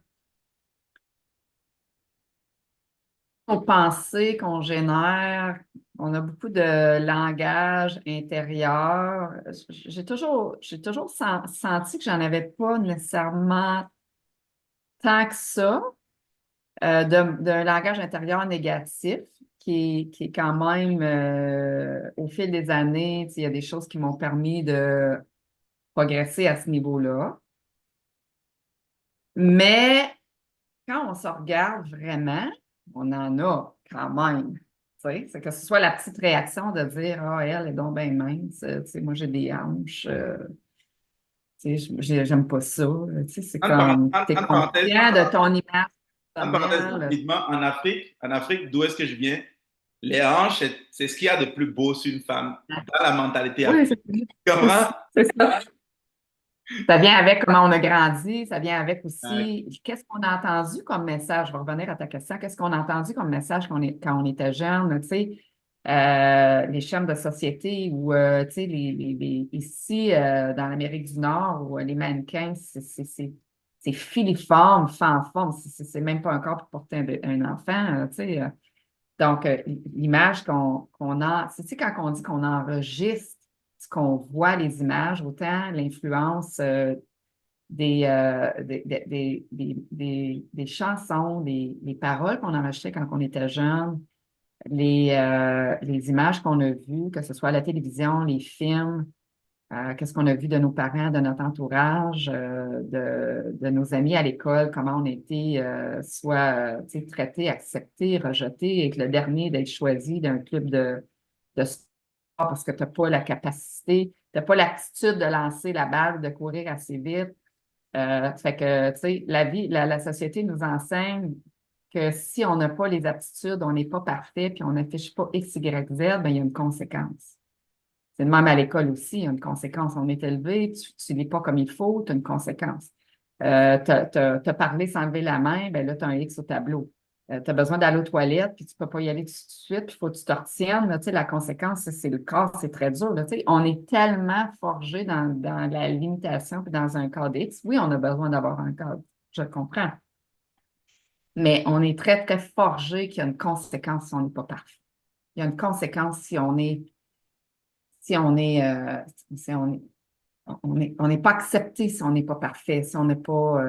nos pensées qu'on génère, on a beaucoup de langage intérieur. J'ai toujours senti que j'en avais pas nécessairement tant que ça, d'un langage intérieur négatif qui est quand même, au fil des années, tu sais, il y a des choses qui m'ont permis de progresser à ce niveau-là. Mais quand on se regarde vraiment, on en a quand même. Tu sais, c'est que ce soit la petite réaction de dire, ah, elle est donc bien mince, tu sais, moi j'ai des hanches, tu sais, j'aime pas ça. Tu sais, c'est comme, tu es conscient de ton image en parenthèse, personnelle. rapidement, en Afrique, d'où est-ce que je viens, les hanches, c'est ce qu'il y a de plus beau sur une femme dans la mentalité Oui, africaine. Tu comprends? c'est ça. Ça vient avec comment on a grandi, ça vient avec Ouais. aussi qu'est-ce qu'on a entendu comme message. Je vais revenir à ta question. Qu'est-ce qu'on a entendu comme message quand on était jeune, tu sais, les chaînes de société ou, tu sais, ici, dans l'Amérique du Nord, où les mannequins, c'est filiforme, fanforme, c'est même pas un corps pour porter un enfant, tu sais. Donc, l'image qu'on a, tu sais, quand on dit qu'on enregistre ce qu'on voit, les images, autant l'influence des chansons, des paroles qu'on enregistrait quand on était jeune, les images qu'on a vues, que ce soit à la télévision, les films, qu'est-ce qu'on a vu de nos parents, de notre entourage, de nos amis à l'école, comment on a été soit tu sais, traités, acceptés, rejetés, et que le dernier d'être choisi d'un club de sport parce que tu n'as pas la capacité, tu n'as pas l'aptitude de lancer la balle, de courir assez vite. Fait que, tu sais, la vie, la société nous enseigne que si on n'a pas les aptitudes, on n'est pas parfait, puis on n'affiche pas X, Y, Z, bien, il y a une conséquence. C'est le même à l'école aussi, il y a une conséquence. On est élevé, tu ne lis pas comme il faut, tu as une conséquence. T'as parlé sans lever la main, ben là, tu as un X au tableau. Tu as besoin d'aller aux toilettes, puis tu ne peux pas y aller tout de suite, puis il faut que tu te retiennes. Là, tu sais, la conséquence, c'est le corps, c'est très dur. Là, tu sais, on est tellement forgé dans la limitation, puis dans un cadre X. Oui, on a besoin d'avoir un cadre, je le comprends. Mais on est très, très forgé qu'il y a une conséquence si on n'est pas parfait. Il y a une conséquence si on est si on est, si on n'est pas accepté si on n'est pas parfait, si on n'est pas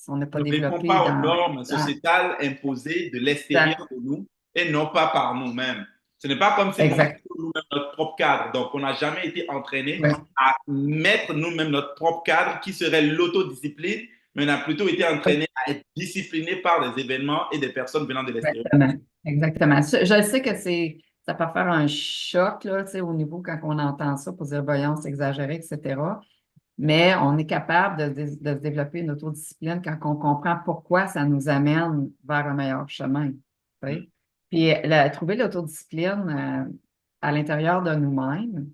Ne répond développé pas aux normes sociétales imposées de l'extérieur exact, de nous et non pas par nous-mêmes. Ce n'est pas comme si on exact. était nous-mêmes notre propre cadre. Donc, on n'a jamais été entraîné Ouais. à mettre nous-mêmes notre propre cadre qui serait l'autodiscipline, mais on a plutôt été entraîné à être discipliné par des événements et des personnes venant de l'extérieur. Exactement. Exactement. Je sais que ça peut faire un choc là, tu sais, au niveau quand on entend ça pour dire, voyons, c'est exagéré, etc. Mais on est capable de développer une autodiscipline quand on comprend pourquoi ça nous amène vers un meilleur chemin. Tu sais. Puis trouver l'autodiscipline à l'intérieur de nous-mêmes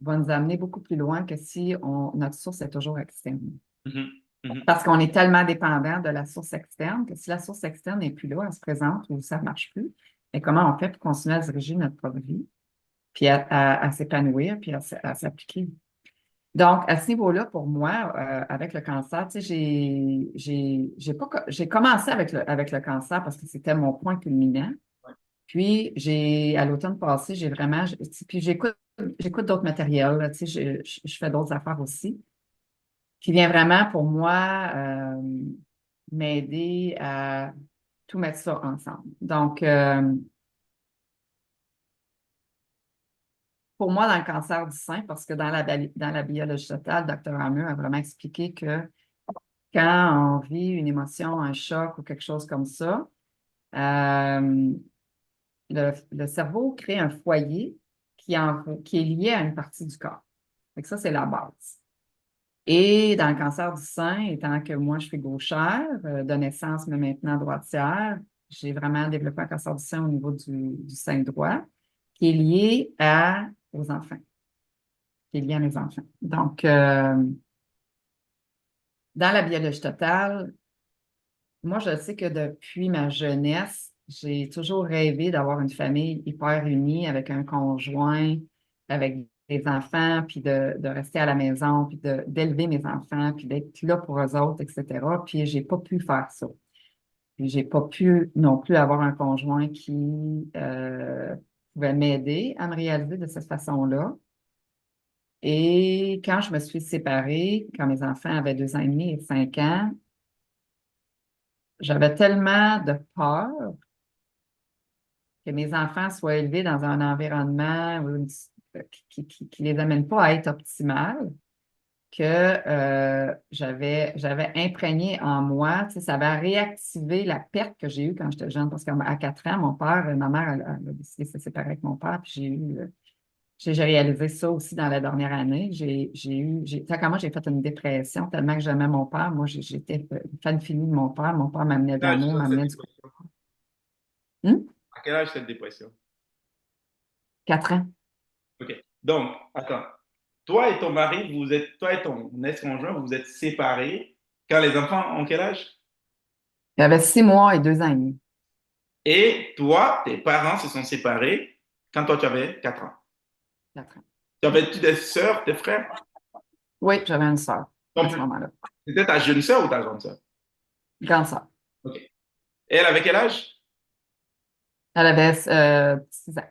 va nous amener beaucoup plus loin que si notre source est toujours externe. Mhm. Mhm. Parce qu'on est tellement dépendant de la source externe que si la source externe n'est plus là, elle se présente ou ça ne marche plus, mais comment on fait pour continuer à diriger notre propre vie, puis à s'épanouir, puis à s'appliquer? Donc, à ce niveau-là, pour moi, avec le cancer, tu sais, j'ai commencé avec le cancer parce que c'était mon point culminant. Puis, à l'automne passé, puis j'écoute d'autres matériels, là, tu sais, je fais d'autres affaires aussi, qui vient vraiment pour moi m'aider à tout mettre ça ensemble. Donc, pour moi, dans le cancer du sein, parce que dans la biologie totale, Dr. Hammer a vraiment expliqué que quand on vit une émotion, un choc ou quelque chose comme ça, euh, le cerveau crée un foyer qui est lié à une partie du corps. Fait que ça, c'est la base. Et dans le cancer du sein, étant que moi, je suis gauchère, de naissance, mais maintenant droitière, j'ai vraiment développé un cancer du sein au niveau du sein droit, qui est lié aux enfants, qui est lié à mes enfants. Donc, dans la biologie totale, moi, je sais que depuis ma jeunesse, j'ai toujours rêvé d'avoir une famille hyper unie avec un conjoint, avec des enfants, puis de rester à la maison, puis d'élever mes enfants, puis d'être là pour eux autres, etc. Puis j'ai pas pu faire ça. Puis j'ai pas pu non plus avoir un conjoint qui pouvait m'aider à me réaliser de cette façon-là. Et quand je me suis séparée, quand mes enfants avaient 2 ans et demi et 5 ans, j'avais tellement de peur que mes enfants soient élevés dans un environnement qui les amène pas à être optimal, que j'avais imprégné en moi, tu sais, ça avait réactivé la perte que j'ai eue quand j'étais jeune, parce qu'à 4 ans, ma mère, elle a décidé de se séparer avec mon père, puis j'ai réalisé ça aussi dans la dernière année. Tu sais, quand moi, j'ai fait une dépression tellement que j'aimais mon père. Moi, j'étais fan finie de mon père. Mon père m'amenait de À quel âge l'amour, cette m'amenait du... dépression? Hum? À quel âge cette dépression? 4 ans. OK. Donc, attends. Toi et ton mari, toi et ton ex-conjoint, vous êtes séparés quand les enfants ont quel âge? Il avait 6 mois et 2 ans et demi. Et toi, tes parents se sont séparés quand toi tu avais 4 ans. 4 ans. Tu avais-tu des sœurs, des frères? Oui, j'avais une sœur Ton à ce plus- moment-là. C'était ta jeune sœur ou ta grande sœur? Grande sœur. OK. Et elle avait quel âge? Elle avait 6 ans.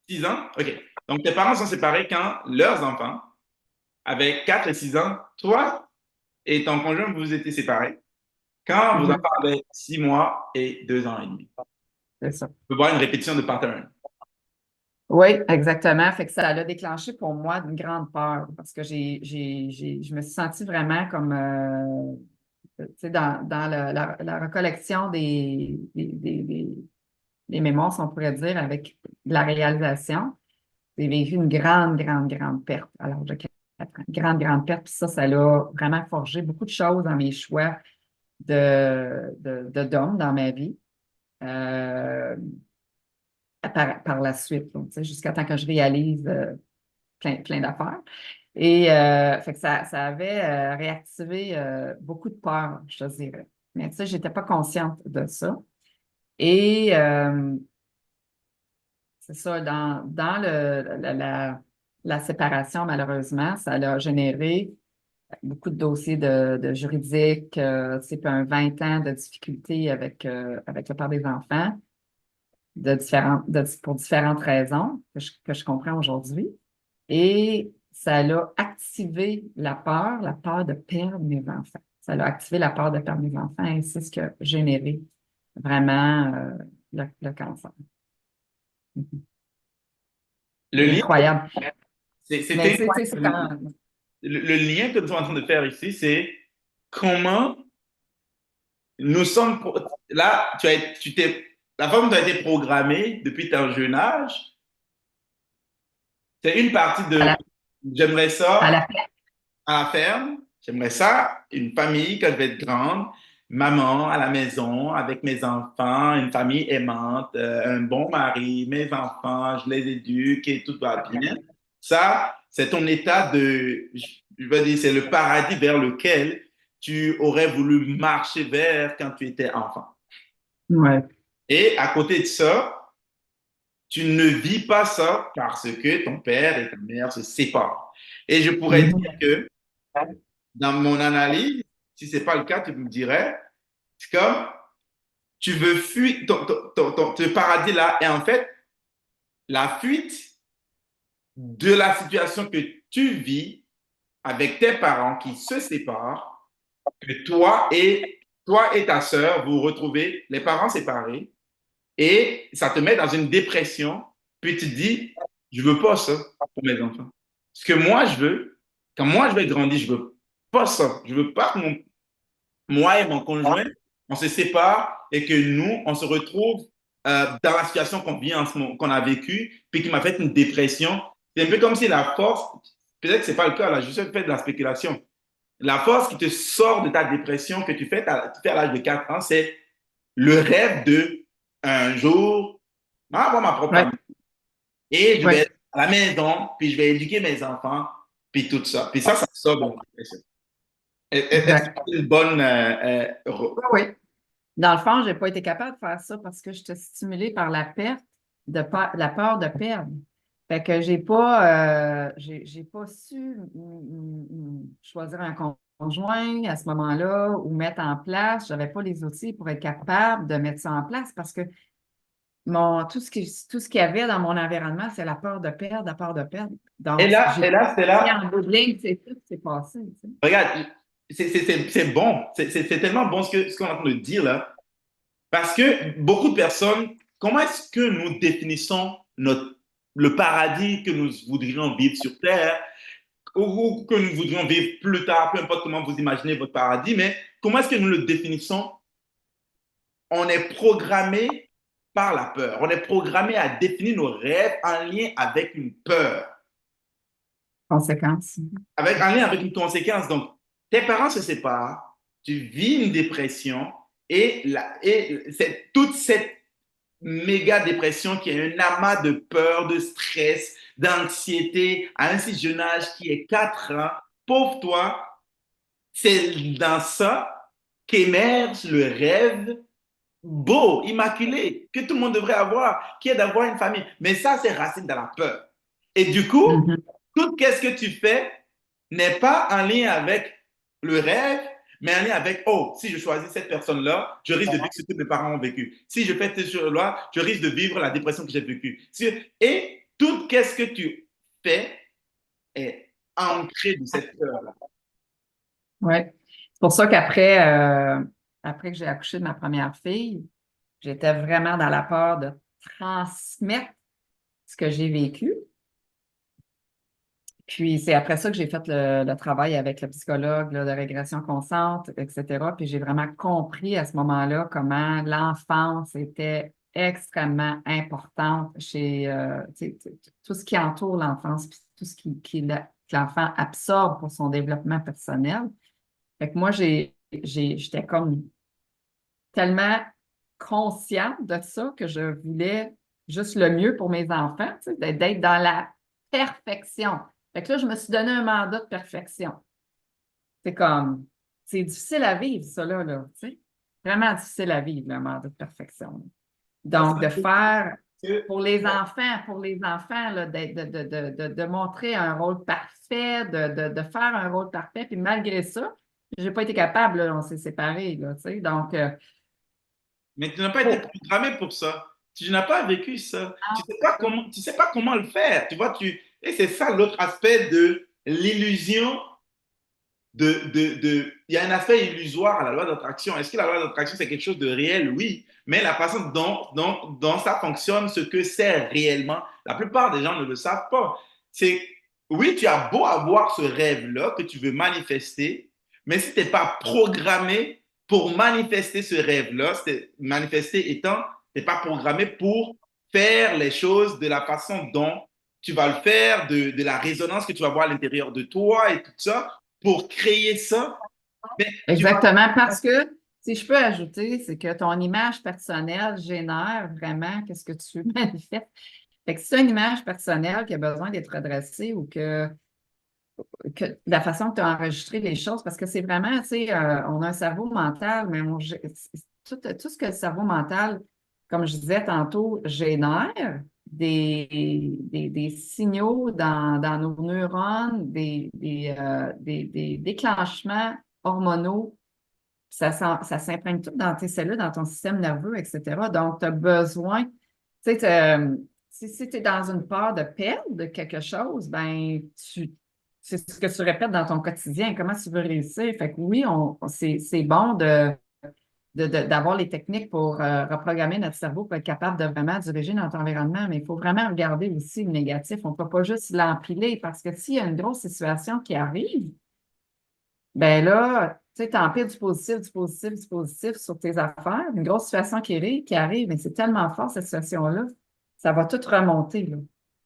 6 ans? OK. Donc tes parents sont séparés quand leurs enfants avaient 4 et 6 ans. Toi et ton conjoint, vous étiez séparés quand vos Mhm. enfants avaient 6 mois et 2 ans et demi. C'est ça. On peut voir une répétition de pattern. Oui, exactement. Fait que ça l'a déclenché pour moi une grande peur parce que je me suis sentie vraiment comme, tu sais, dans la recollection des mémoires, si on pourrait dire, avec la réalisation. J'ai vécu une grande, grande, grande perte à l'âge de 4 ans. Grande, grande perte. Puis ça l'a vraiment forgé beaucoup de choses dans mes choix d'homme dans ma vie. Euh, par la suite, donc, tu sais, jusqu'à temps que je réalise plein d'affaires. Et fait que ça avait réactivé beaucoup de peur, je te dirais. Mais tu sais, je n'étais pas consciente de ça. Et c'est ça, dans la séparation, malheureusement, ça a généré beaucoup de dossiers de juridiques, tu sais, puis un 20 ans de difficultés avec le père des enfants pour différentes raisons que je comprends aujourd'hui. Et ça l'a activé la peur de perdre mes enfants. Ça l'a activé la peur de perdre mes enfants et c'est ce qui a généré vraiment le cancer. Mhm. Le C'est lien, incroyable. Mais c'était c'est quand... le lien que nous sommes en train de faire ici, c'est comment nous sommes. Là, la forme dont tu as été programmé depuis ton jeune âge, c'est une partie À de la, j'aimerais à ça la, à la ferme, j'aimerais ça, une famille quand je vais être grande, maman à la maison avec mes enfants, une famille aimante, un bon mari, mes enfants, je les éduque et tout va bien. Ça, c'est ton état je veux dire, c'est le paradis vers lequel tu aurais voulu marcher vers quand tu étais enfant. Ouais. Et à côté de ça, tu ne vis pas ça parce que ton père et ta mère se séparent. Et je pourrais dire Mhm. que dans mon analyse, si ce n'est pas le cas, tu me dirais, c'est comme tu veux fuir ton paradis là. Et en fait, la fuite de la situation que tu vis avec tes parents qui se séparent, que toi et ta sœur, vous vous retrouvez, les parents séparés, et ça te met dans une dépression, puis tu te dis, je veux pas ça pour mes enfants. Ce que moi, je veux, quand moi, je vais grandir, je veux pas ça. Je veux pas que moi et mon conjoint, on se sépare et que nous, on se retrouve dans la situation qu'on vit en ce moment, qu'on a vécue, puis qui m'a fait une dépression. C'est un peu comme si la force, peut-être que c'est pas le cas, là, je suis fait de la spéculation. La force qui te sort de ta dépression que tu fais à l'âge de 4 ans, c'est le rêve de un jour avoir ma propre Ouais. famille. Et je vais Ouais. être à la maison, puis je vais éduquer mes enfants, puis tout ça. Puis ça sort de la dépression. Est-ce que Exact. c'est une bonne Oui, oui. Dans le fond, je n'ai pas été capable de faire ça parce que j'étais stimulée par la perte, la peur de perdre. Fait que j'ai pas su choisir un conjoint à ce moment-là ou mettre en place. Je n'avais pas les outils pour être capable de mettre ça en place parce que tout ce qu'il y avait dans mon environnement, c'est la peur de perdre, la peur de perdre. Donc, et là c'est et là, en bout de ligne, c'est tout qui s'est passé. Tu sais. regarde, c'est bon, c'est tellement bon ce qu'on est en train de dire là, parce que beaucoup de personnes, comment est-ce que nous définissons le paradis que nous voudrions vivre sur Terre, ou que nous voudrions vivre plus tard, peu importe comment vous imaginez votre paradis, mais comment est-ce que nous le définissons? On est programmé par la peur. On est programmé à définir nos rêves en lien avec une peur, Conséquence. en lien avec une conséquence. Donc, tes parents se séparent, tu vis une dépression et c'est toute cette méga dépression qui est un amas de peur, de stress, d'anxiété à un si jeune âge qui est 4 ans. Pauvre toi, c'est dans ça qu'émerge le rêve beau, immaculé, que tout le monde devrait avoir, qui est d'avoir une famille. Mais ça, c'est racine dans la peur. Et du coup, Mhm. tout ce que tu fais n'est pas en lien avec le rêve, mais en lien avec, oh, si je choisis cette personne-là, je risque de vivre ce que mes parents ont vécu. Si je fais cette chose-là, je risque de vivre la dépression que j'ai vécue. Et tout ce que tu fais est ancré de cette peur-là. Oui. C'est pour ça qu'après après que j'ai accouché de ma première fille, j'étais vraiment dans la peur de transmettre ce que j'ai vécu. Puis c'est après ça que j'ai fait le travail avec le psychologue là, de régression consciente, etc. Puis j'ai vraiment compris à ce moment-là comment l'enfance était extrêmement importante chez tu sais, tout ce qui entoure l'enfance, puis tout ce que l'enfant absorbe pour son développement personnel. Fait que moi, j'étais comme tellement consciente de ça que je voulais juste le mieux pour mes enfants, tu sais, d'être dans la perfection. Fait que là, je me suis donné un mandat de perfection. C'est difficile à vivre, ça, là, tu sais. Vraiment difficile à vivre, le mandat de perfection. Donc, de faire pour les enfants, là, de montrer un rôle parfait, de faire un rôle parfait, puis malgré ça, j'ai pas été capable, là, on s'est séparés, là, tu sais. Donc, Mais tu n'as pas été programmé pour ça. Tu n'as pas vécu ça. Tu sais pas comment le faire. Tu vois, et c'est ça l'autre aspect de l'illusion il y a un aspect illusoire à la loi d'attraction. Est-ce que la loi d'attraction, c'est quelque chose de réel? Oui. Mais la façon dont ça fonctionne, ce que c'est réellement, la plupart des gens ne le savent pas. C'est, oui, tu as beau avoir ce rêve-là que tu veux manifester, mais si tu n'es pas programmé pour manifester ce rêve-là, manifester étant, tu n'es pas programmé pour faire les choses de la façon dont tu vas le faire, de la résonance que tu vas voir à l'intérieur de toi et tout ça, pour créer ça. Mais exactement, parce que, si je peux ajouter, c'est que ton image personnelle génère vraiment qu'est-ce que tu manifestes. Fait que si tu as une image personnelle qui a besoin d'être redressée ou que la façon que tu as enregistré les choses, parce que c'est vraiment, tu sais, on a un cerveau mental, mais tout ce que le cerveau mental, comme je disais tantôt, génère des signaux dans nos neurones, des déclenchements hormonaux. Ça s'imprègne tout dans tes cellules, dans ton système nerveux, etc. Donc, tu as besoin, tu sais, si tu es dans une peur de perdre de quelque chose, ben, c'est ce que tu répètes dans ton quotidien. Comment tu veux réussir? Fait que oui, c'est bon d'avoir les techniques pour reprogrammer notre cerveau pour être capable de vraiment diriger notre environnement, mais il faut vraiment regarder aussi le négatif. On ne peut pas juste l'empiler parce que s'il y a une grosse situation qui arrive, ben là, tu sais, t'empiles du positif, du positif, du positif sur tes affaires. Une grosse situation qui arrive, mais c'est tellement fort, cette situation-là, ça va tout remonter, là.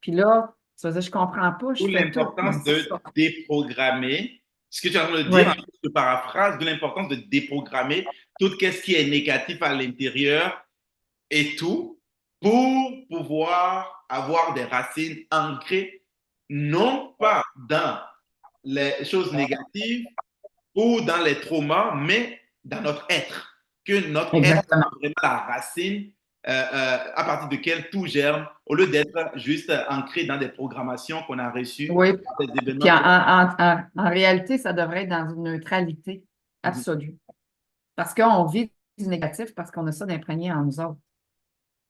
Puis là, tu vas dire, je comprends pas, je D'où fais tout, mais l'importance c'est de ça. déprogrammer. Ce que tu es en train de Oui, dire, en fait, je paraphrase, de l'importance de déprogrammer tout ce qui est négatif à l'intérieur et tout pour pouvoir avoir des racines ancrées, non pas dans les choses négatives ou dans les traumas, mais dans notre être. Que notre être exactement. soit vraiment la racine à partir de laquelle tout germe, au lieu d'être juste ancré dans des programmations qu'on a reçues, Oui. des Puis événements qu'on en réalité, ça devrait être dans une neutralité a reçus. absolue. Parce qu'on vit du négatif parce qu'on a ça d'imprégné en nous autres.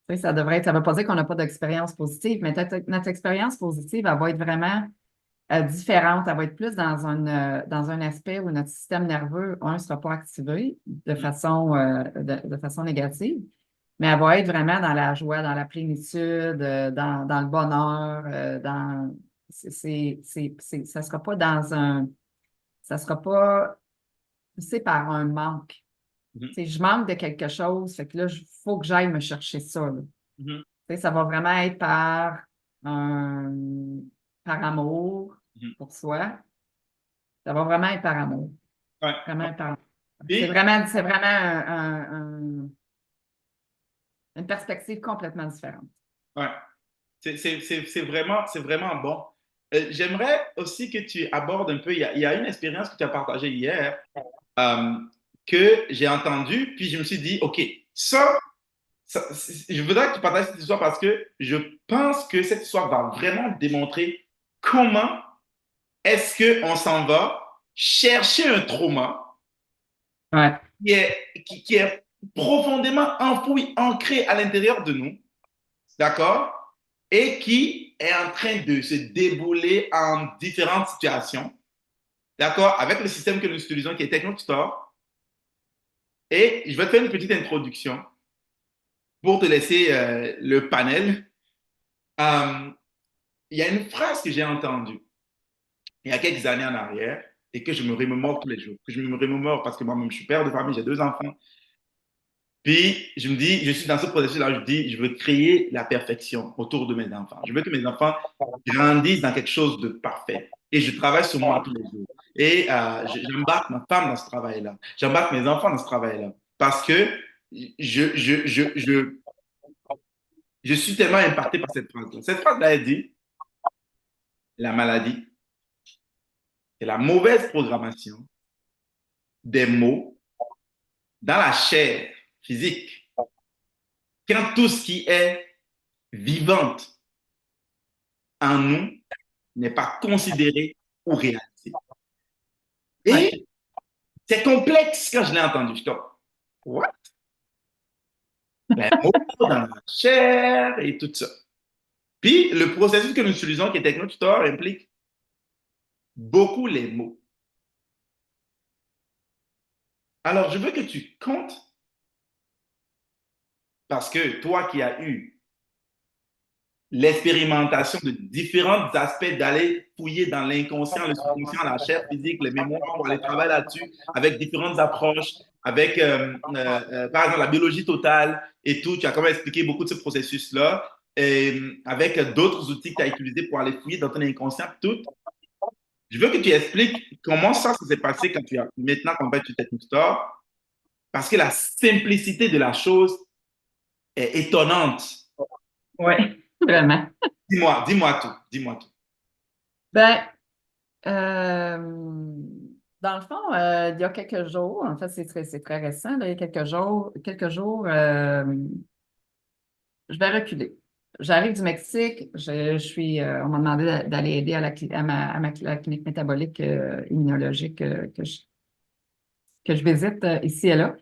Tu sais, ça ne veut pas dire qu'on n'a pas d'expérience positive, mais notre expérience positive, elle va être vraiment différente. Elle va être plus dans un aspect où notre système nerveux, un, ne sera pas activé de façon négative, mais elle va être vraiment dans la joie, dans la plénitude, dans le bonheur, ça sera pas ça sera pas poussé par un manque. Mhm. Tu sais, je manque de quelque chose, fait que là, il faut que j'aille me chercher ça, là. Mhm. Tu sais, ça va vraiment être un, par amour Mhm. pour soi. Ça va vraiment être par amour. Ouais. Vraiment être par amour. Puis, C'est vraiment une perspective complètement différente. ouais. C'est vraiment bon. J'aimerais aussi que tu abordes un peu, il y a une expérience que tu as partagée hier euh, que j'ai entendue, puis je me suis dit, OK, je voudrais que tu partages cette histoire parce que je pense que cette histoire va vraiment démontrer comment est-ce qu'on s'en va chercher un trauma Ouais, qui est profondément enfoui, ancré à l'intérieur de nous, d'accord? Et qui est en train de se débouler en différentes situations, d'accord? Avec le système que nous utilisons qui est TechnoStore. Et je vais te faire une petite introduction pour te laisser le panel. Euh, il y a une phrase que j'ai entendue il y a quelques années en arrière et que je me remémore tous les jours. Que je me remémore parce que moi-même, je suis père de famille, j'ai 2 enfants. Puis, je me dis, je suis dans ce processus-là, je dis, je veux créer la perfection autour de mes enfants. Je veux que mes enfants grandissent dans quelque chose de parfait. Et je travaille sur moi tous les jours. Et j'embarque ma femme dans ce travail-là. J'embarque mes enfants dans ce travail-là. Parce que je, je, je, je, je suis tellement impacté par cette phrase-là. Cette phrase-là, elle dit, la maladie, c'est la mauvaise programmation des mots dans la chair physique. Quand tout ce qui est vivante en nous n'est pas considéré ou réalisé. ouais, Et c'est complexe quand je l'ai entendu. Je suis comme, what? Ben, mots dans la chair et tout ça. Puis, le processus que nous utilisons, qui est TechnoTutor, implique beaucoup les mots. Alors, je veux que tu comptes, parce que toi qui as eu l'expérimentation de différents aspects d'aller fouiller dans l'inconscient, le subconscient, la chair physique, les mémoires, pour aller travailler là-dessus avec différentes approches, avec, par exemple, la biologie totale et tout. Tu as quand même expliqué beaucoup de ce processus-là, et avec d'autres outils que tu as utilisés pour aller fouiller dans ton inconscient, tout. Je veux que tu expliques comment ça s'est passé quand tu as maintenant compris tu Technic Store, parce que la simplicité de la chose est étonnante. ouais, vraiment. Dis-moi tout, dis-moi tout. Ben, Euh, Dans le fond, il y a quelques jours, en fait, c'est très récent, là, il y a quelques jours, je vais reculer. J'arrive du Mexique, on m'a demandé d'aller aider la clinique métabolique immunologique que je visite ici et là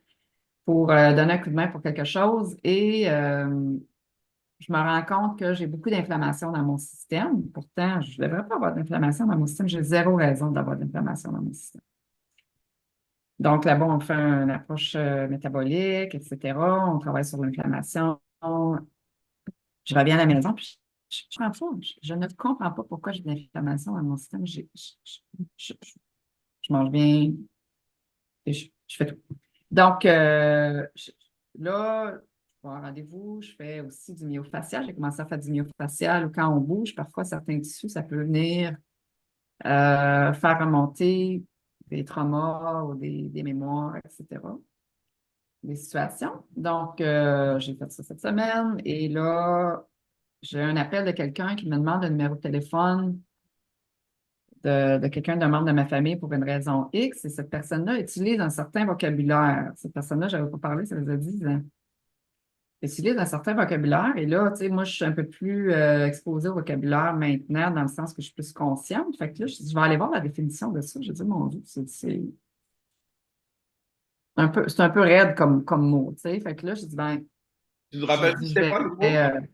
pour donner un coup de main pour quelque chose. Et je me rends compte que j'ai beaucoup d'inflammation dans mon système. Pourtant, je ne devrais pas avoir d'inflammation dans mon système. J'ai zéro raison d'avoir d'inflammation dans mon système. Donc, là-bas, on fait une approche métabolique, etc. On travaille sur l'inflammation. Je reviens à la maison, puis je comprends pas. Je ne comprends pas pourquoi j'ai de l'inflammation dans mon système. Je mange bien et je fais tout. Donc, là, je vais en rendez-vous, je fais aussi du myofascial. J'ai commencé à faire du myofascial ou quand on bouge, parfois certains tissus, ça peut venir faire remonter des traumas ou des mémoires, etc., des situations. Donc, j'ai fait ça cette semaine et là, j'ai un appel de quelqu'un qui me demande un numéro de téléphone de quelqu'un d'un membre de ma famille pour une raison X et cette personne-là utilise un certain vocabulaire. Cette personne-là, je n'avais pas parlé, ça faisait 10 ans. Elle utilise un certain vocabulaire et là, tu sais, moi, je suis un peu plus exposée au vocabulaire maintenant dans le sens que je suis plus consciente. Fait que là, je vais aller voir la définition de ça. Je dis, mon Dieu, c'est un peu raide comme mot, tu sais. Fait que là, je dis, ben, Tu te j'ai rappelles, dit, je c'était vais. quoi le mot?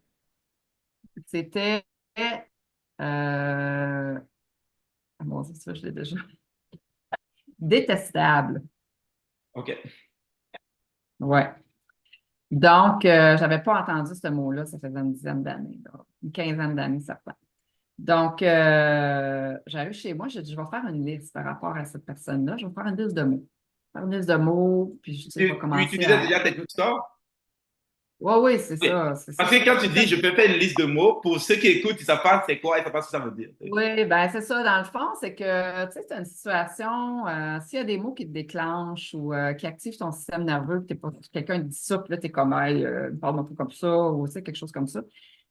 C'était. Bon, c'est ça, je l'ai déjà. Détestable. OK. Ouais. Donc, j'avais pas entendu ce mot-là, ça faisait une dizaine d'années, là. Une quinzaine d'années, certainement. Donc, j'arrive chez moi, je dis, je vais faire une liste par rapport à cette personne-là. Je vais faire une liste de mots. Faire une liste de mots, puis je vais Tu commencer utilisais à. déjà Technique Store? Oui, oui, c'est Oui. ça, c'est ça. Parce que quand tu dis je peux faire une liste de mots, pour ceux qui écoutent, ils ne savent pas c'est quoi, ils ne savent pas ce que ça veut dire. Oui, ben c'est ça. Dans le fond, c'est que, tu sais, c'est une situation, s'il y a des mots qui te déclenchent ou qui activent ton système nerveux, que t'es pas, quelqu'un te dit ça, puis là, tu es comme, hey, parle-moi pas comme ça, ou tu sais, quelque chose comme ça.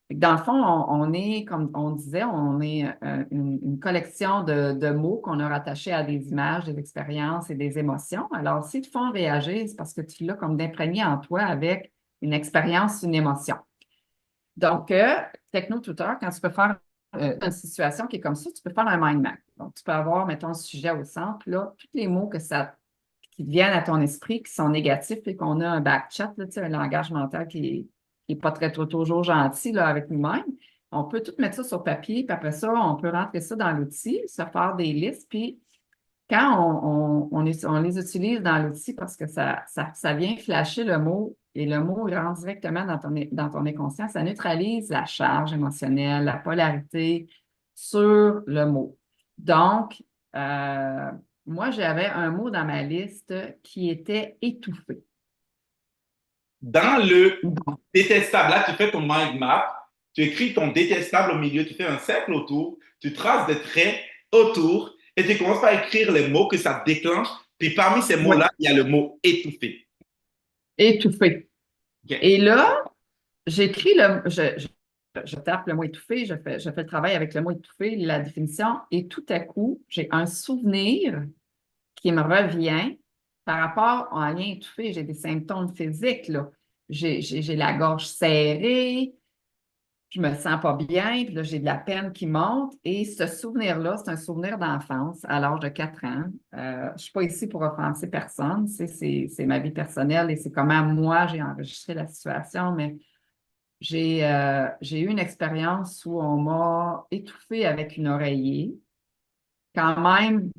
Fait que dans le fond, on est, comme on disait, on est une collection de mots qu'on a rattachés à des images, des expériences et des émotions. Alors, s'ils te font réagir, c'est parce que tu l'as comme d'imprégné en toi avec une expérience, une émotion. Donc, Techno-Tutor, quand tu peux faire une situation qui est comme ça, tu peux faire un mind map. Donc, tu peux avoir, mettons, un sujet au centre, là, tous les mots qui te viennent à ton esprit, qui sont négatifs, et qu'on a un back-chat, là, tu sais, un langage mental qui est pas très toujours gentil là, avec nous-mêmes. On peut tout mettre ça sur papier, puis après ça, on peut rentrer ça dans l'outil, se faire des listes, puis quand on les utilise dans l'outil parce que ça vient flasher le mot et le mot rentre directement dans ton inconscient, ça neutralise la charge émotionnelle, la polarité sur le mot. Donc, moi, j'avais un mot dans ma liste qui était étouffé. Dans le Bon. détestable, là, tu fais ton mind map, tu écris ton détestable au milieu, tu fais un cercle autour, tu traces des traits autour et tu commences par écrire les mots que ça déclenche. Puis parmi ces Oui, mots-là, il y a le mot étouffé. étouffé. OK. Et là, j'écris je tape le mot étouffé, je fais le travail avec le mot étouffé, la définition, et tout à coup, j'ai un souvenir qui me revient par rapport à un lien étouffé. J'ai des symptômes physiques, là. J'ai la gorge serrée, je me sens pas bien, puis là, j'ai de la peine qui monte. Et ce souvenir-là, c'est un souvenir d'enfance à l'âge de 4 ans. Je ne suis pas ici pour offenser personne. C'est ma vie personnelle et c'est comment moi j'ai enregistré la situation, mais j'ai eu une expérience où on m'a étouffée avec une oreiller. Quand même,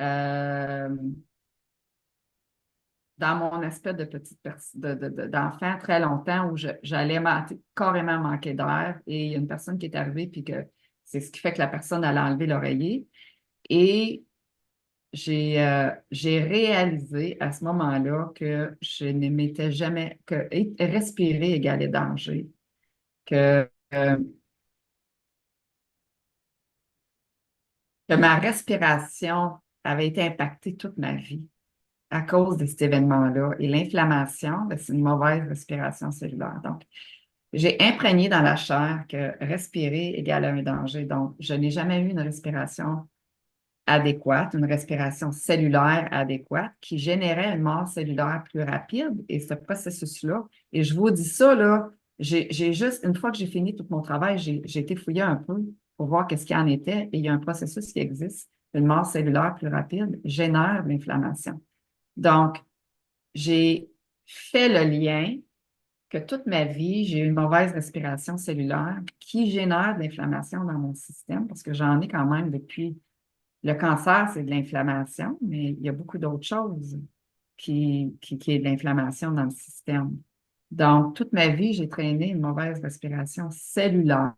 euh, dans mon aspect de petite d'enfant très longtemps où j'allais carrément manquer d'air et il y a une personne qui est arrivée puis que c'est ce qui fait que la personne allait enlever l'oreiller et j'ai réalisé à ce moment-là que je ne m'étais jamais que respirer égalait danger, que que ma respiration avait été impactée toute ma vie à cause de cet événement-là. Et l'inflammation, ben, c'est une mauvaise respiration cellulaire. Donc, j'ai imprégné dans la chair que respirer égale un danger. Donc, je n'ai jamais eu une respiration adéquate, une respiration cellulaire adéquate qui générait une mort cellulaire plus rapide. Et ce processus-là, et je vous dis ça, là, j'ai juste, une fois que j'ai fini tout mon travail, j'ai été fouiller un peu pour voir qu'est-ce qu'il en était. Et il y a un processus qui existe, une mort cellulaire plus rapide génère de l'inflammation. Donc, j'ai fait le lien que toute ma vie, j'ai eu une mauvaise respiration cellulaire qui génère de l'inflammation dans mon système parce que j'en ai quand même depuis. Le cancer, c'est de l'inflammation, mais il y a beaucoup d'autres choses qui est de l'inflammation dans le système. Donc, toute ma vie, j'ai traîné une mauvaise respiration cellulaire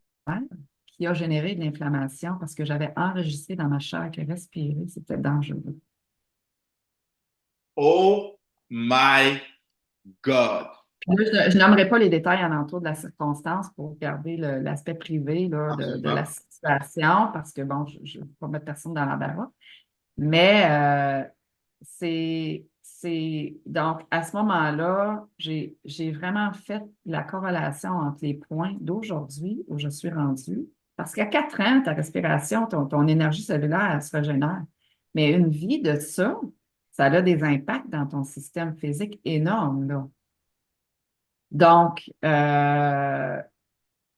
qui a généré de l'inflammation parce que j'avais enregistré dans ma chair que respirer, c'était dangereux. Oh my God. Puis là, je n'aimerais pas les détails alentour de la circonstance pour garder l'aspect privé là, de la Absolument. situation parce que, bon, je ne veux pas mettre personne dans l'embarras. Mais donc, à ce moment-là, j'ai vraiment fait la corrélation entre les points d'aujourd'hui où je suis rendue. Parce qu'à 4 ans, ta respiration, ton énergie cellulaire, elle se régénère. Mais une vie de ça a des impacts dans ton système physique énormes, là. Donc,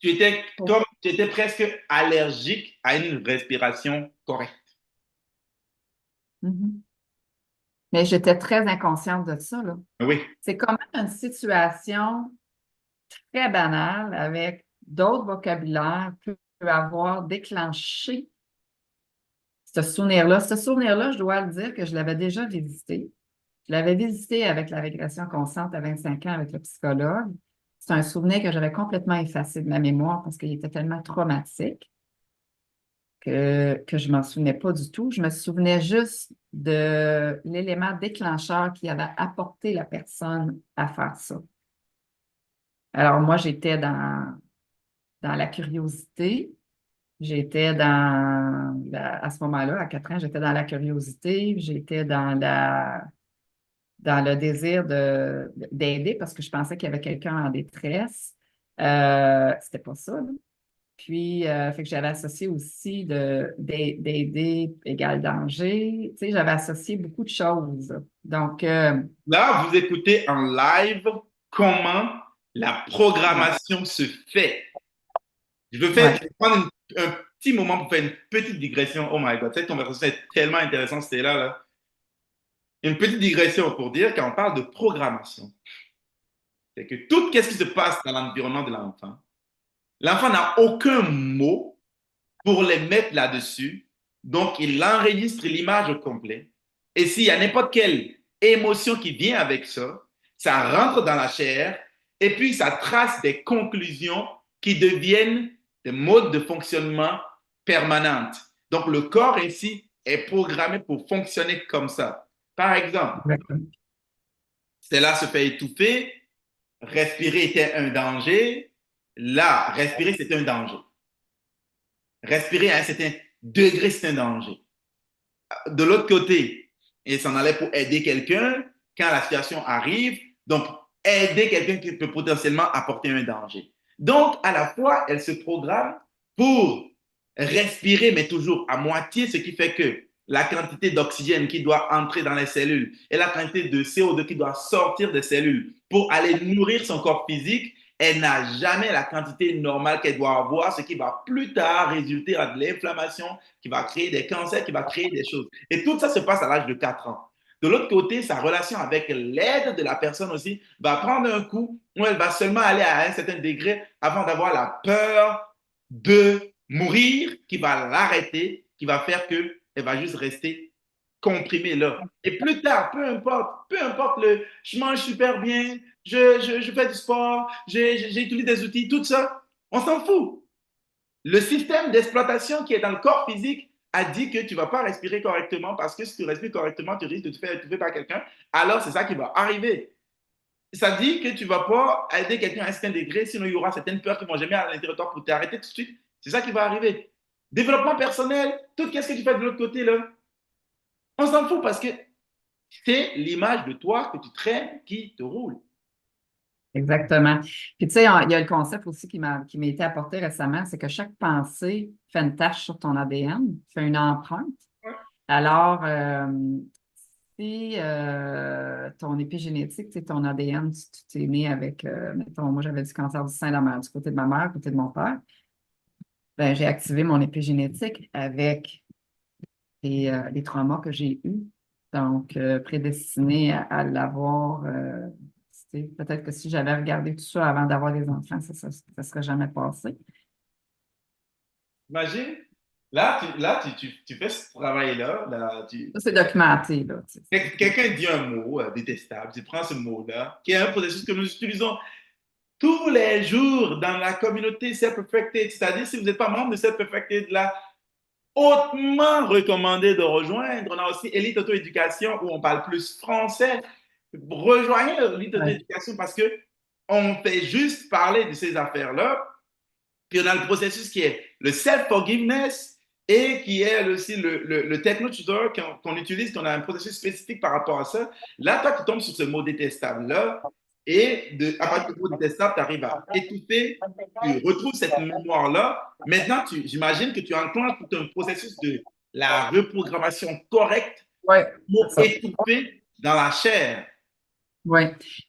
Tu étais presque allergique à une respiration correcte. Mhm. Mais j'étais très inconsciente de ça, là. Oui. C'est quand même une situation très banale avec d'autres vocabulaires peut avoir déclenché ce souvenir-là. Ce souvenir-là, je dois le dire que je l'avais déjà visité. Je l'avais visité avec la régression consciente à 25 ans avec le psychologue. C'est un souvenir que j'avais complètement effacé de ma mémoire parce qu'il était tellement traumatique que je ne m'en souvenais pas du tout. Je me souvenais juste de l'élément déclencheur qui avait apporté la personne à faire ça. Alors moi, j'étais dans la curiosité. J'étais à ce moment-là, à 4 ans, j'étais dans la curiosité, j'étais dans le désir d'aider parce que je pensais qu'il y avait quelqu'un en détresse. C'était pas ça, là. Puis, fait que j'avais associé aussi d'aider égale danger. Tu sais, j'avais associé beaucoup de choses. Donc, Là, vous écoutez en live comment la programmation se fait. ouais. Je vais prendre un petit moment pour faire une petite digression. Oh my God, cette conversation est tellement intéressante, c'était là. Une petite digression pour dire quand on parle de programmation, c'est que tout ce qui se passe dans l'environnement de l'enfant n'a aucun mot pour les mettre là-dessus. Donc, il enregistre l'image au complet. Et s'il y a n'importe quelle émotion qui vient avec ça, ça rentre dans la chair et puis ça trace des conclusions qui deviennent des modes de fonctionnement permanentes. Donc, le corps ici est programmé pour fonctionner comme ça. Par exemple, Stella se fait étouffer, respirer était un danger. Là, respirer, c'était un danger. Respirer à un certain degré, c'est un danger. De l'autre côté, il s'en allait pour aider quelqu'un quand la situation arrive. Donc, aider quelqu'un qui peut potentiellement apporter un danger. Donc, à la fois, elle se programme pour respirer, mais toujours à moitié, ce qui fait que la quantité d'oxygène qui doit entrer dans les cellules et la quantité de CO2 qui doit sortir des cellules pour aller nourrir son corps physique, elle n'a jamais la quantité normale qu'elle doit avoir, ce qui va plus tard résulter à de l'inflammation, qui va créer des cancers, qui va créer des choses. Et tout ça se passe à l'âge de 4 ans. De l'autre côté, sa relation avec l'aide de la personne aussi va prendre un coup où elle va seulement aller à un certain degré avant d'avoir la peur de mourir qui va l'arrêter, qui va faire qu'elle va juste rester comprimée là. Et plus tard, peu importe je mange super bien, je fais du sport, j'utilise des outils, tout ça, on s'en fout. Le système d'exploitation qui est dans le corps physique a dit que tu ne vas pas respirer correctement parce que si tu respires correctement, tu risques de te faire étouffer par quelqu'un. Alors, c'est ça qui va arriver. Ça dit que tu ne vas pas aider quelqu'un à un certain degré, sinon il y aura certaines peurs qui vont jamais à l'intérieur de toi pour t'arrêter tout de suite. C'est ça qui va arriver. Développement personnel, tout ce que tu fais de l'autre côté, là, on s'en fout parce que c'est l'image de toi que tu traînes qui te roule. Exactement. Puis tu sais, il y a le concept aussi qui m'a été apporté récemment, c'est que chaque pensée fait une tache sur ton ADN, fait une empreinte. Alors, si ton épigénétique, tu sais, ton ADN, tu es né avec, mettons, moi j'avais du cancer du sein du côté de ma mère, du côté de mon père, ben, j'ai activé mon épigénétique avec les traumas que j'ai eus. Donc, prédestiné à l'avoir. Tu sais, peut-être que si j'avais regardé tout ça avant d'avoir des enfants, ça serait jamais passé. Imagine, tu fais ce travail-là, là, Ça, c'est documenté, là. Tu sais. quelqu'un dit un mot détestable, tu prends ce mot-là, qui est un processus que nous utilisons tous les jours dans la communauté Self-Perfected, c'est-à-dire si vous n'êtes pas membre de Self-Perfected, là, hautement recommandé de rejoindre. On a aussi Elite Auto-Éducation où on parle plus français. Rejoignez Elite Ouais. Auto-Éducation parce que on fait juste parler de ces affaires-là. Puis on a le processus qui est le self-forgiveness et qui est aussi le techno-tutor qu'on utilise, qu'on a un processus spécifique par rapport à ça. Là, toi, tu tombes sur ce mot détestable-là et à partir du mot détestable, tu arrives à étouffer, tu retrouves cette mémoire-là. Maintenant, j'imagine que tu enclenches tout un processus de la reprogrammation correcte Ouais, pour c'est ça. étouffer dans la chair. Oui.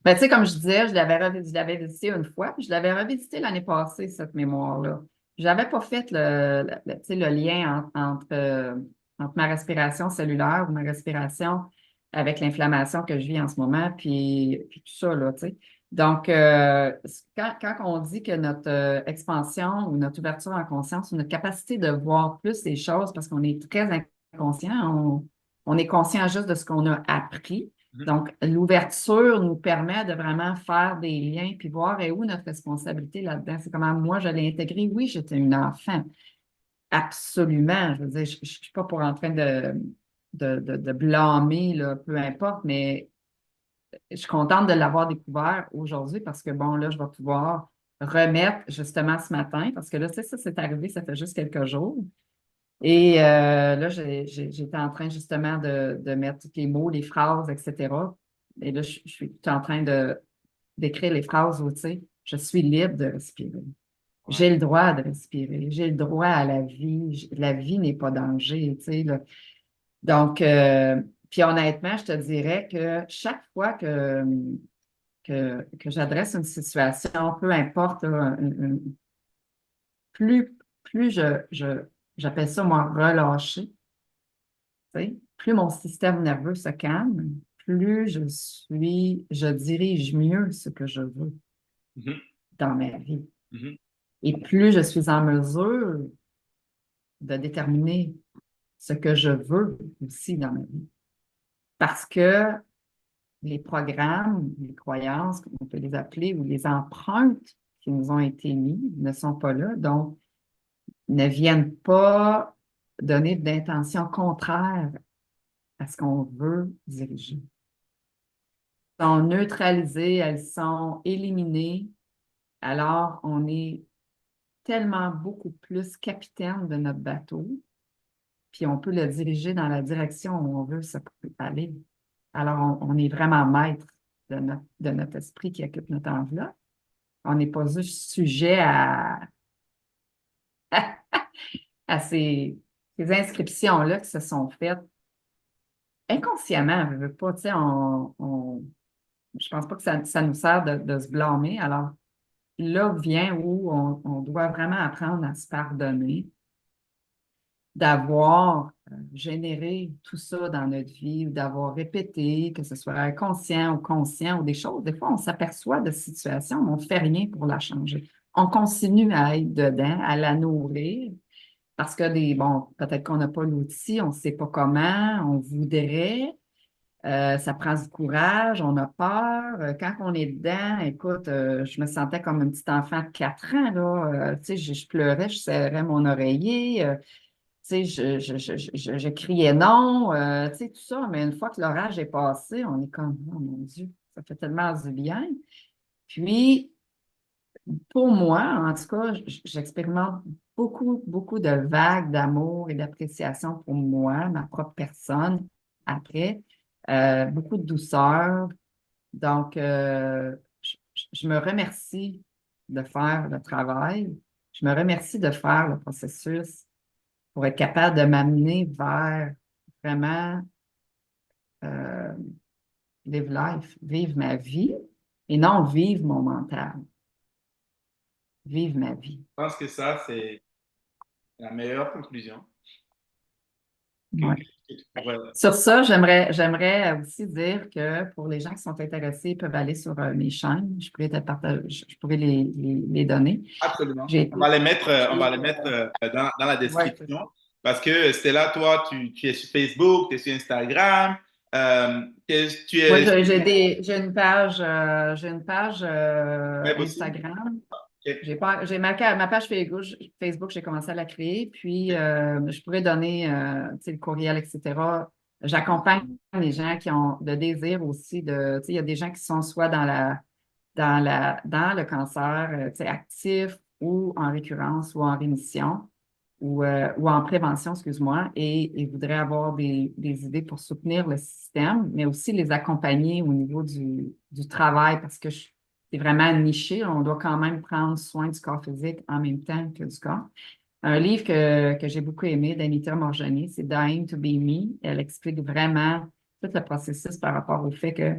Ben, tu sais, comme je disais, je l'avais visité une fois, puis je l'avais revisité l'année passée, cette mémoire-là. Je n'avais pas fait tu sais, le lien entre ma respiration cellulaire ou ma respiration avec l'inflammation que je vis en ce moment, puis tout ça, là, tu sais. Donc, quand on dit que notre expansion ou notre ouverture en conscience ou notre capacité de voir plus les choses, parce qu'on est très inconscient, on est conscient juste de ce qu'on a appris. Donc, l'ouverture nous permet de vraiment faire des liens puis voir est où notre responsabilité là-dedans. C'est comment moi je l'ai intégré. Oui, j'étais une enfant. Absolument. Je veux dire, je ne suis pas pour en train de blâmer, là, peu importe, mais je suis contente de l'avoir découvert aujourd'hui parce que, bon, là, je vais pouvoir remettre justement ce matin, parce que là, tu sais, ça, c'est arrivé, ça fait juste quelques jours. Et là, j'étais en train justement de mettre tous les mots, les phrases, etc. Et là, je suis tout en train d'écrire les phrases où, tu sais, je suis libre de respirer. J'ai le droit de respirer. J'ai le droit à la vie. La vie n'est pas danger, tu sais, là. Donc, puis honnêtement, je te dirais que chaque fois que j'adresse une situation, peu importe, là, plus j'appelle ça, moi, relâcher. Tu sais, plus mon système nerveux se calme, plus je dirige mieux ce que je veux Mhm, dans ma vie. mhm, Et plus je suis en mesure de déterminer ce que je veux aussi dans ma vie. Parce que les programmes, les croyances, comme on peut les appeler, ou les empreintes qui nous ont été mises ne sont pas là, donc ne viennent pas donner d'intention contraire à ce qu'on veut diriger. Sont neutralisées, elles sont éliminées. Alors, on est tellement beaucoup plus capitaine de notre bateau, puis on peut le diriger dans la direction où on veut aller. Alors, on est vraiment maître de notre esprit qui occupe notre enveloppe. On n'est pas juste sujet à ces inscriptions-là qui se sont faites inconsciemment. On veut pas, tu sais, je pense pas que ça nous sert de se blâmer. Alors, là vient où on doit vraiment apprendre à se pardonner, d'avoir généré tout ça dans notre vie, ou d'avoir répété, que ce soit inconscient ou conscient, ou des choses. Des fois, on s'aperçoit de situations, mais on ne fait rien pour la changer. On continue à être dedans, à la nourrir, parce que bon, peut-être qu'on n'a pas l'outil, on ne sait pas comment, on voudrait. Ça prend du courage, on a peur. Quand on est dedans, écoute, je me sentais comme un petit enfant de 4 ans, là. Tu sais, je pleurais, je serrais mon oreiller. Tu sais, je criais non, tu sais, tout ça. Mais une fois que l'orage est passé, on est comme, oh mon Dieu, ça fait tellement du bien. Puis, pour moi, en tout cas, j'expérimente beaucoup, beaucoup de vagues d'amour et d'appréciation pour moi, ma propre personne, après. Beaucoup de douceur. Donc, je me remercie de faire le travail. Je me remercie de faire le processus pour être capable de m'amener vers vraiment euh, live life, vivre ma vie et non vivre mon mental, vivre ma vie. Je pense que ça, c'est la meilleure conclusion Ouais. que tu pourrais. Sur ça, j'aimerais aussi dire que pour les gens qui sont intéressés, ils peuvent aller sur mes chaînes. Je pourrais, je pourrais les donner. Absolument. J'ai On va les mettre dans la ouais, description parce que Stella, toi, tu es sur Facebook, tu es sur Instagram, tu ouais, es sur j'ai une page web aussi. Instagram. Ok. J'ai ma page Facebook, j'ai commencé à la créer, puis je pourrais donner tu sais, le courriel, etc. J'accompagne les gens qui ont le désir aussi de, tu sais, il y a des gens qui sont soit dans le cancer, tu sais, actif ou en récurrence ou en rémission ou en prévention, excuse-moi, et ils voudraient avoir des idées pour soutenir le système, mais aussi les accompagner au niveau du travail parce que c'est vraiment niché. On doit quand même prendre soin du corps physique en même temps que du corps. Un livre que j'ai beaucoup aimé d'Anita Moorjani, c'est Dying to be Me. Elle explique vraiment tout le processus par rapport au fait que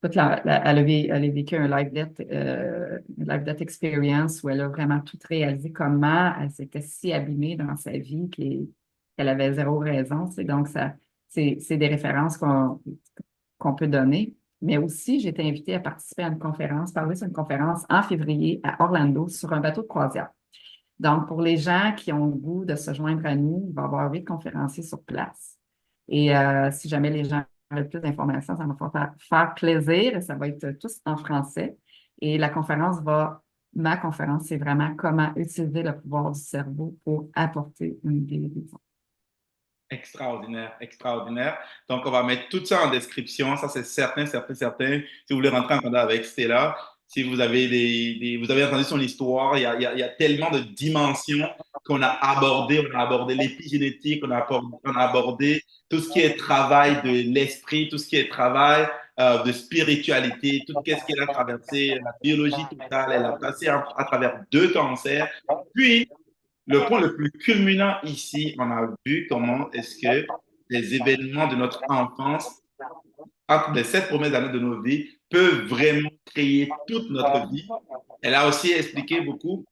elle a vécu un life death experience où elle a vraiment tout réalisé comment elle s'était si abîmée dans sa vie qu'elle avait zéro raison. Donc, c'est des références qu'on peut donner. Mais aussi, j'ai été invitée à participer à une conférence, parler sur une conférence en février à Orlando sur un bateau de croisière. Donc, pour les gens qui ont le goût de se joindre à nous, il va y avoir 8 conférenciers sur place. Et si jamais les gens veulent plus d'informations, ça va faire plaisir et ça va être tous en français. Et ma conférence, c'est vraiment comment utiliser le pouvoir du cerveau pour apporter une guérison. Extraordinaire, extraordinaire. Donc, on va mettre tout ça en description. Ça, c'est certain, certain, certain. Si vous voulez rentrer en contact avec Stella, si vous avez vous avez entendu son histoire, il y a tellement de dimensions qu'on a abordées. On a abordé l'épigénétique, on a abordé tout ce qui est travail de l'esprit, tout ce qui est travail de spiritualité, tout ce qu'elle a traversé, la biologie totale. Elle a passé à travers 2 cancers. Puis, le point le plus culminant ici, on a vu comment est-ce que les événements de notre enfance, entre les 7 premières années de nos vies, peuvent vraiment créer toute notre vie. Elle a aussi expliqué beaucoup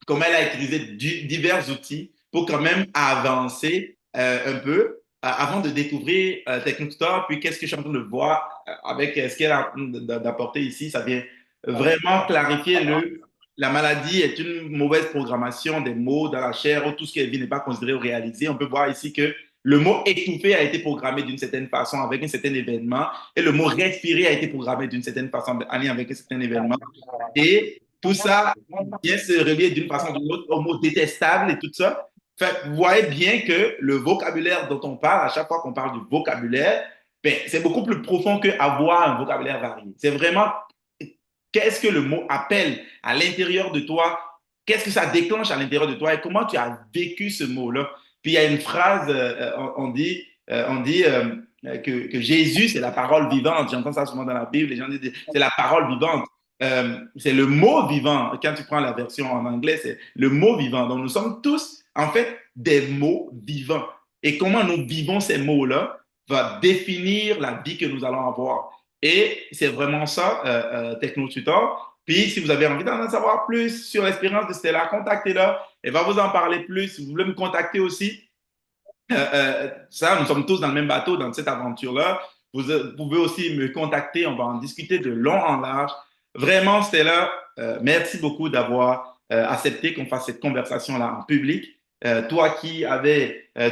comment elle a utilisé divers outils pour quand même avancer un peu avant de découvrir Technotutor. Puis qu'est-ce que je suis en train de voir avec ce qu'elle a d'apporter ici, ça vient vraiment clarifier la maladie est une mauvaise programmation des mots dans la chair où tout ce qui est vie n'est pas considéré ou réalisé. On peut voir ici que le mot étouffé a été programmé d'une certaine façon avec un certain événement et le mot respirer a été programmé d'une certaine façon en lien avec un certain événement. Et tout ça vient se relier d'une façon ou d'une autre au mot détestable et tout ça. Fait, vous voyez bien que le vocabulaire dont on parle, à chaque fois qu'on parle du vocabulaire, ben, c'est beaucoup plus profond qu'avoir un vocabulaire varié. C'est vraiment qu'est-ce que le mot appelle à l'intérieur de toi, qu'est-ce que ça déclenche à l'intérieur de toi et comment tu as vécu ce mot-là. Puis il y a une phrase, on dit que Jésus, c'est la parole vivante. J'entends ça souvent dans la Bible, les gens disent c'est la parole vivante. C'est le mot vivant. Quand tu prends la version en anglais, c'est le mot vivant. Donc nous sommes tous, en fait, des mots vivants. Et comment nous vivons ces mots-là va définir la vie que nous allons avoir. Et c'est vraiment ça, Technotutor. Puis, si vous avez envie d'en savoir plus sur l'expérience de Stella, contactez-la. Elle va vous en parler plus. Si vous voulez me contacter aussi, ça, nous sommes tous dans le même bateau, dans cette aventure-là. Vous pouvez aussi me contacter. On va en discuter de long en large. Vraiment, Stella, merci beaucoup d'avoir accepté qu'on fasse cette conversation-là en public. Toi qui tu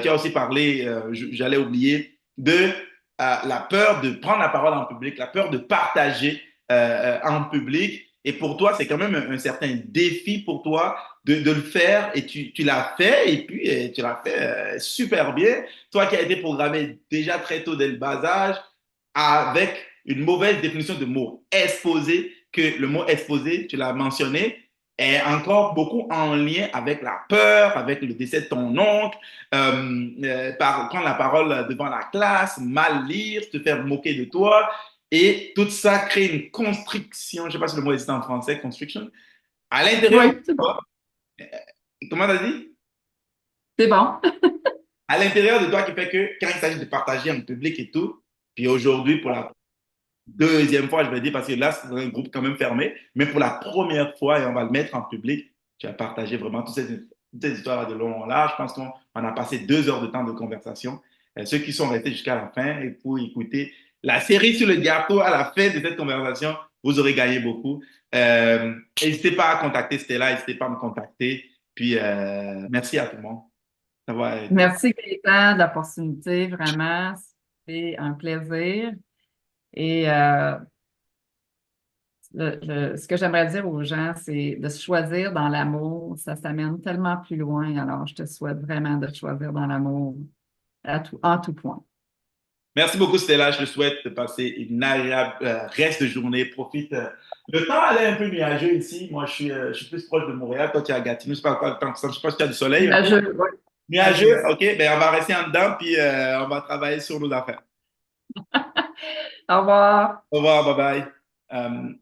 as aussi parlé, j'allais oublier, de la peur de prendre la parole en public, la peur de partager en public. Et pour toi, c'est quand même un certain défi pour toi de le faire et tu l'as fait et puis tu l'as fait super bien. Toi qui as été programmé déjà très tôt dès le bas âge avec une mauvaise définition de mot exposé, que le mot exposé, tu l'as mentionné, est encore beaucoup en lien avec la peur, avec le décès de ton oncle, prendre la parole devant la classe, mal lire, te faire moquer de toi. Et tout ça crée une constriction, je ne sais pas si le mot existe en français, constriction, à l'intérieur Oui, de c'est bon. toi. Comment tu as dit? C'est bon. À l'intérieur de toi qui fait que quand il s'agit de partager en public et tout, puis aujourd'hui, pour la deuxième fois, je vais dire, parce que là, c'est un groupe quand même fermé, mais pour la première fois, et on va le mettre en public, tu as partagé vraiment toutes ces histoires de long en large. Je pense qu'on a passé 2 heures de temps de conversation. Ceux qui sont restés jusqu'à la fin et pour écouter la série sur le gâteau à la fin de cette conversation, vous aurez gagné beaucoup. N'hésitez pas à contacter Stella, n'hésitez pas à me contacter. Puis, merci à tout le monde d'avoir été. Merci, Gaëtan, de l'opportunité, vraiment. C'est un plaisir. Et ce que j'aimerais dire aux gens, c'est de se choisir dans l'amour. Ça s'amène tellement plus loin. Alors, je te souhaite vraiment de te choisir dans l'amour en tout point. Merci beaucoup, Stella. Je te souhaite de passer une agréable reste de journée. Profite. Le temps allait un peu nuageux ici. Moi, je suis plus proche de Montréal. Toi, tu es à Gatineau. Je ne sais pas si tu as du soleil. Nuageux, oui. Nuageux, OK. Ben, on va rester en dedans, puis on va travailler sur nos affaires. Au revoir. Au revoir, bye bye.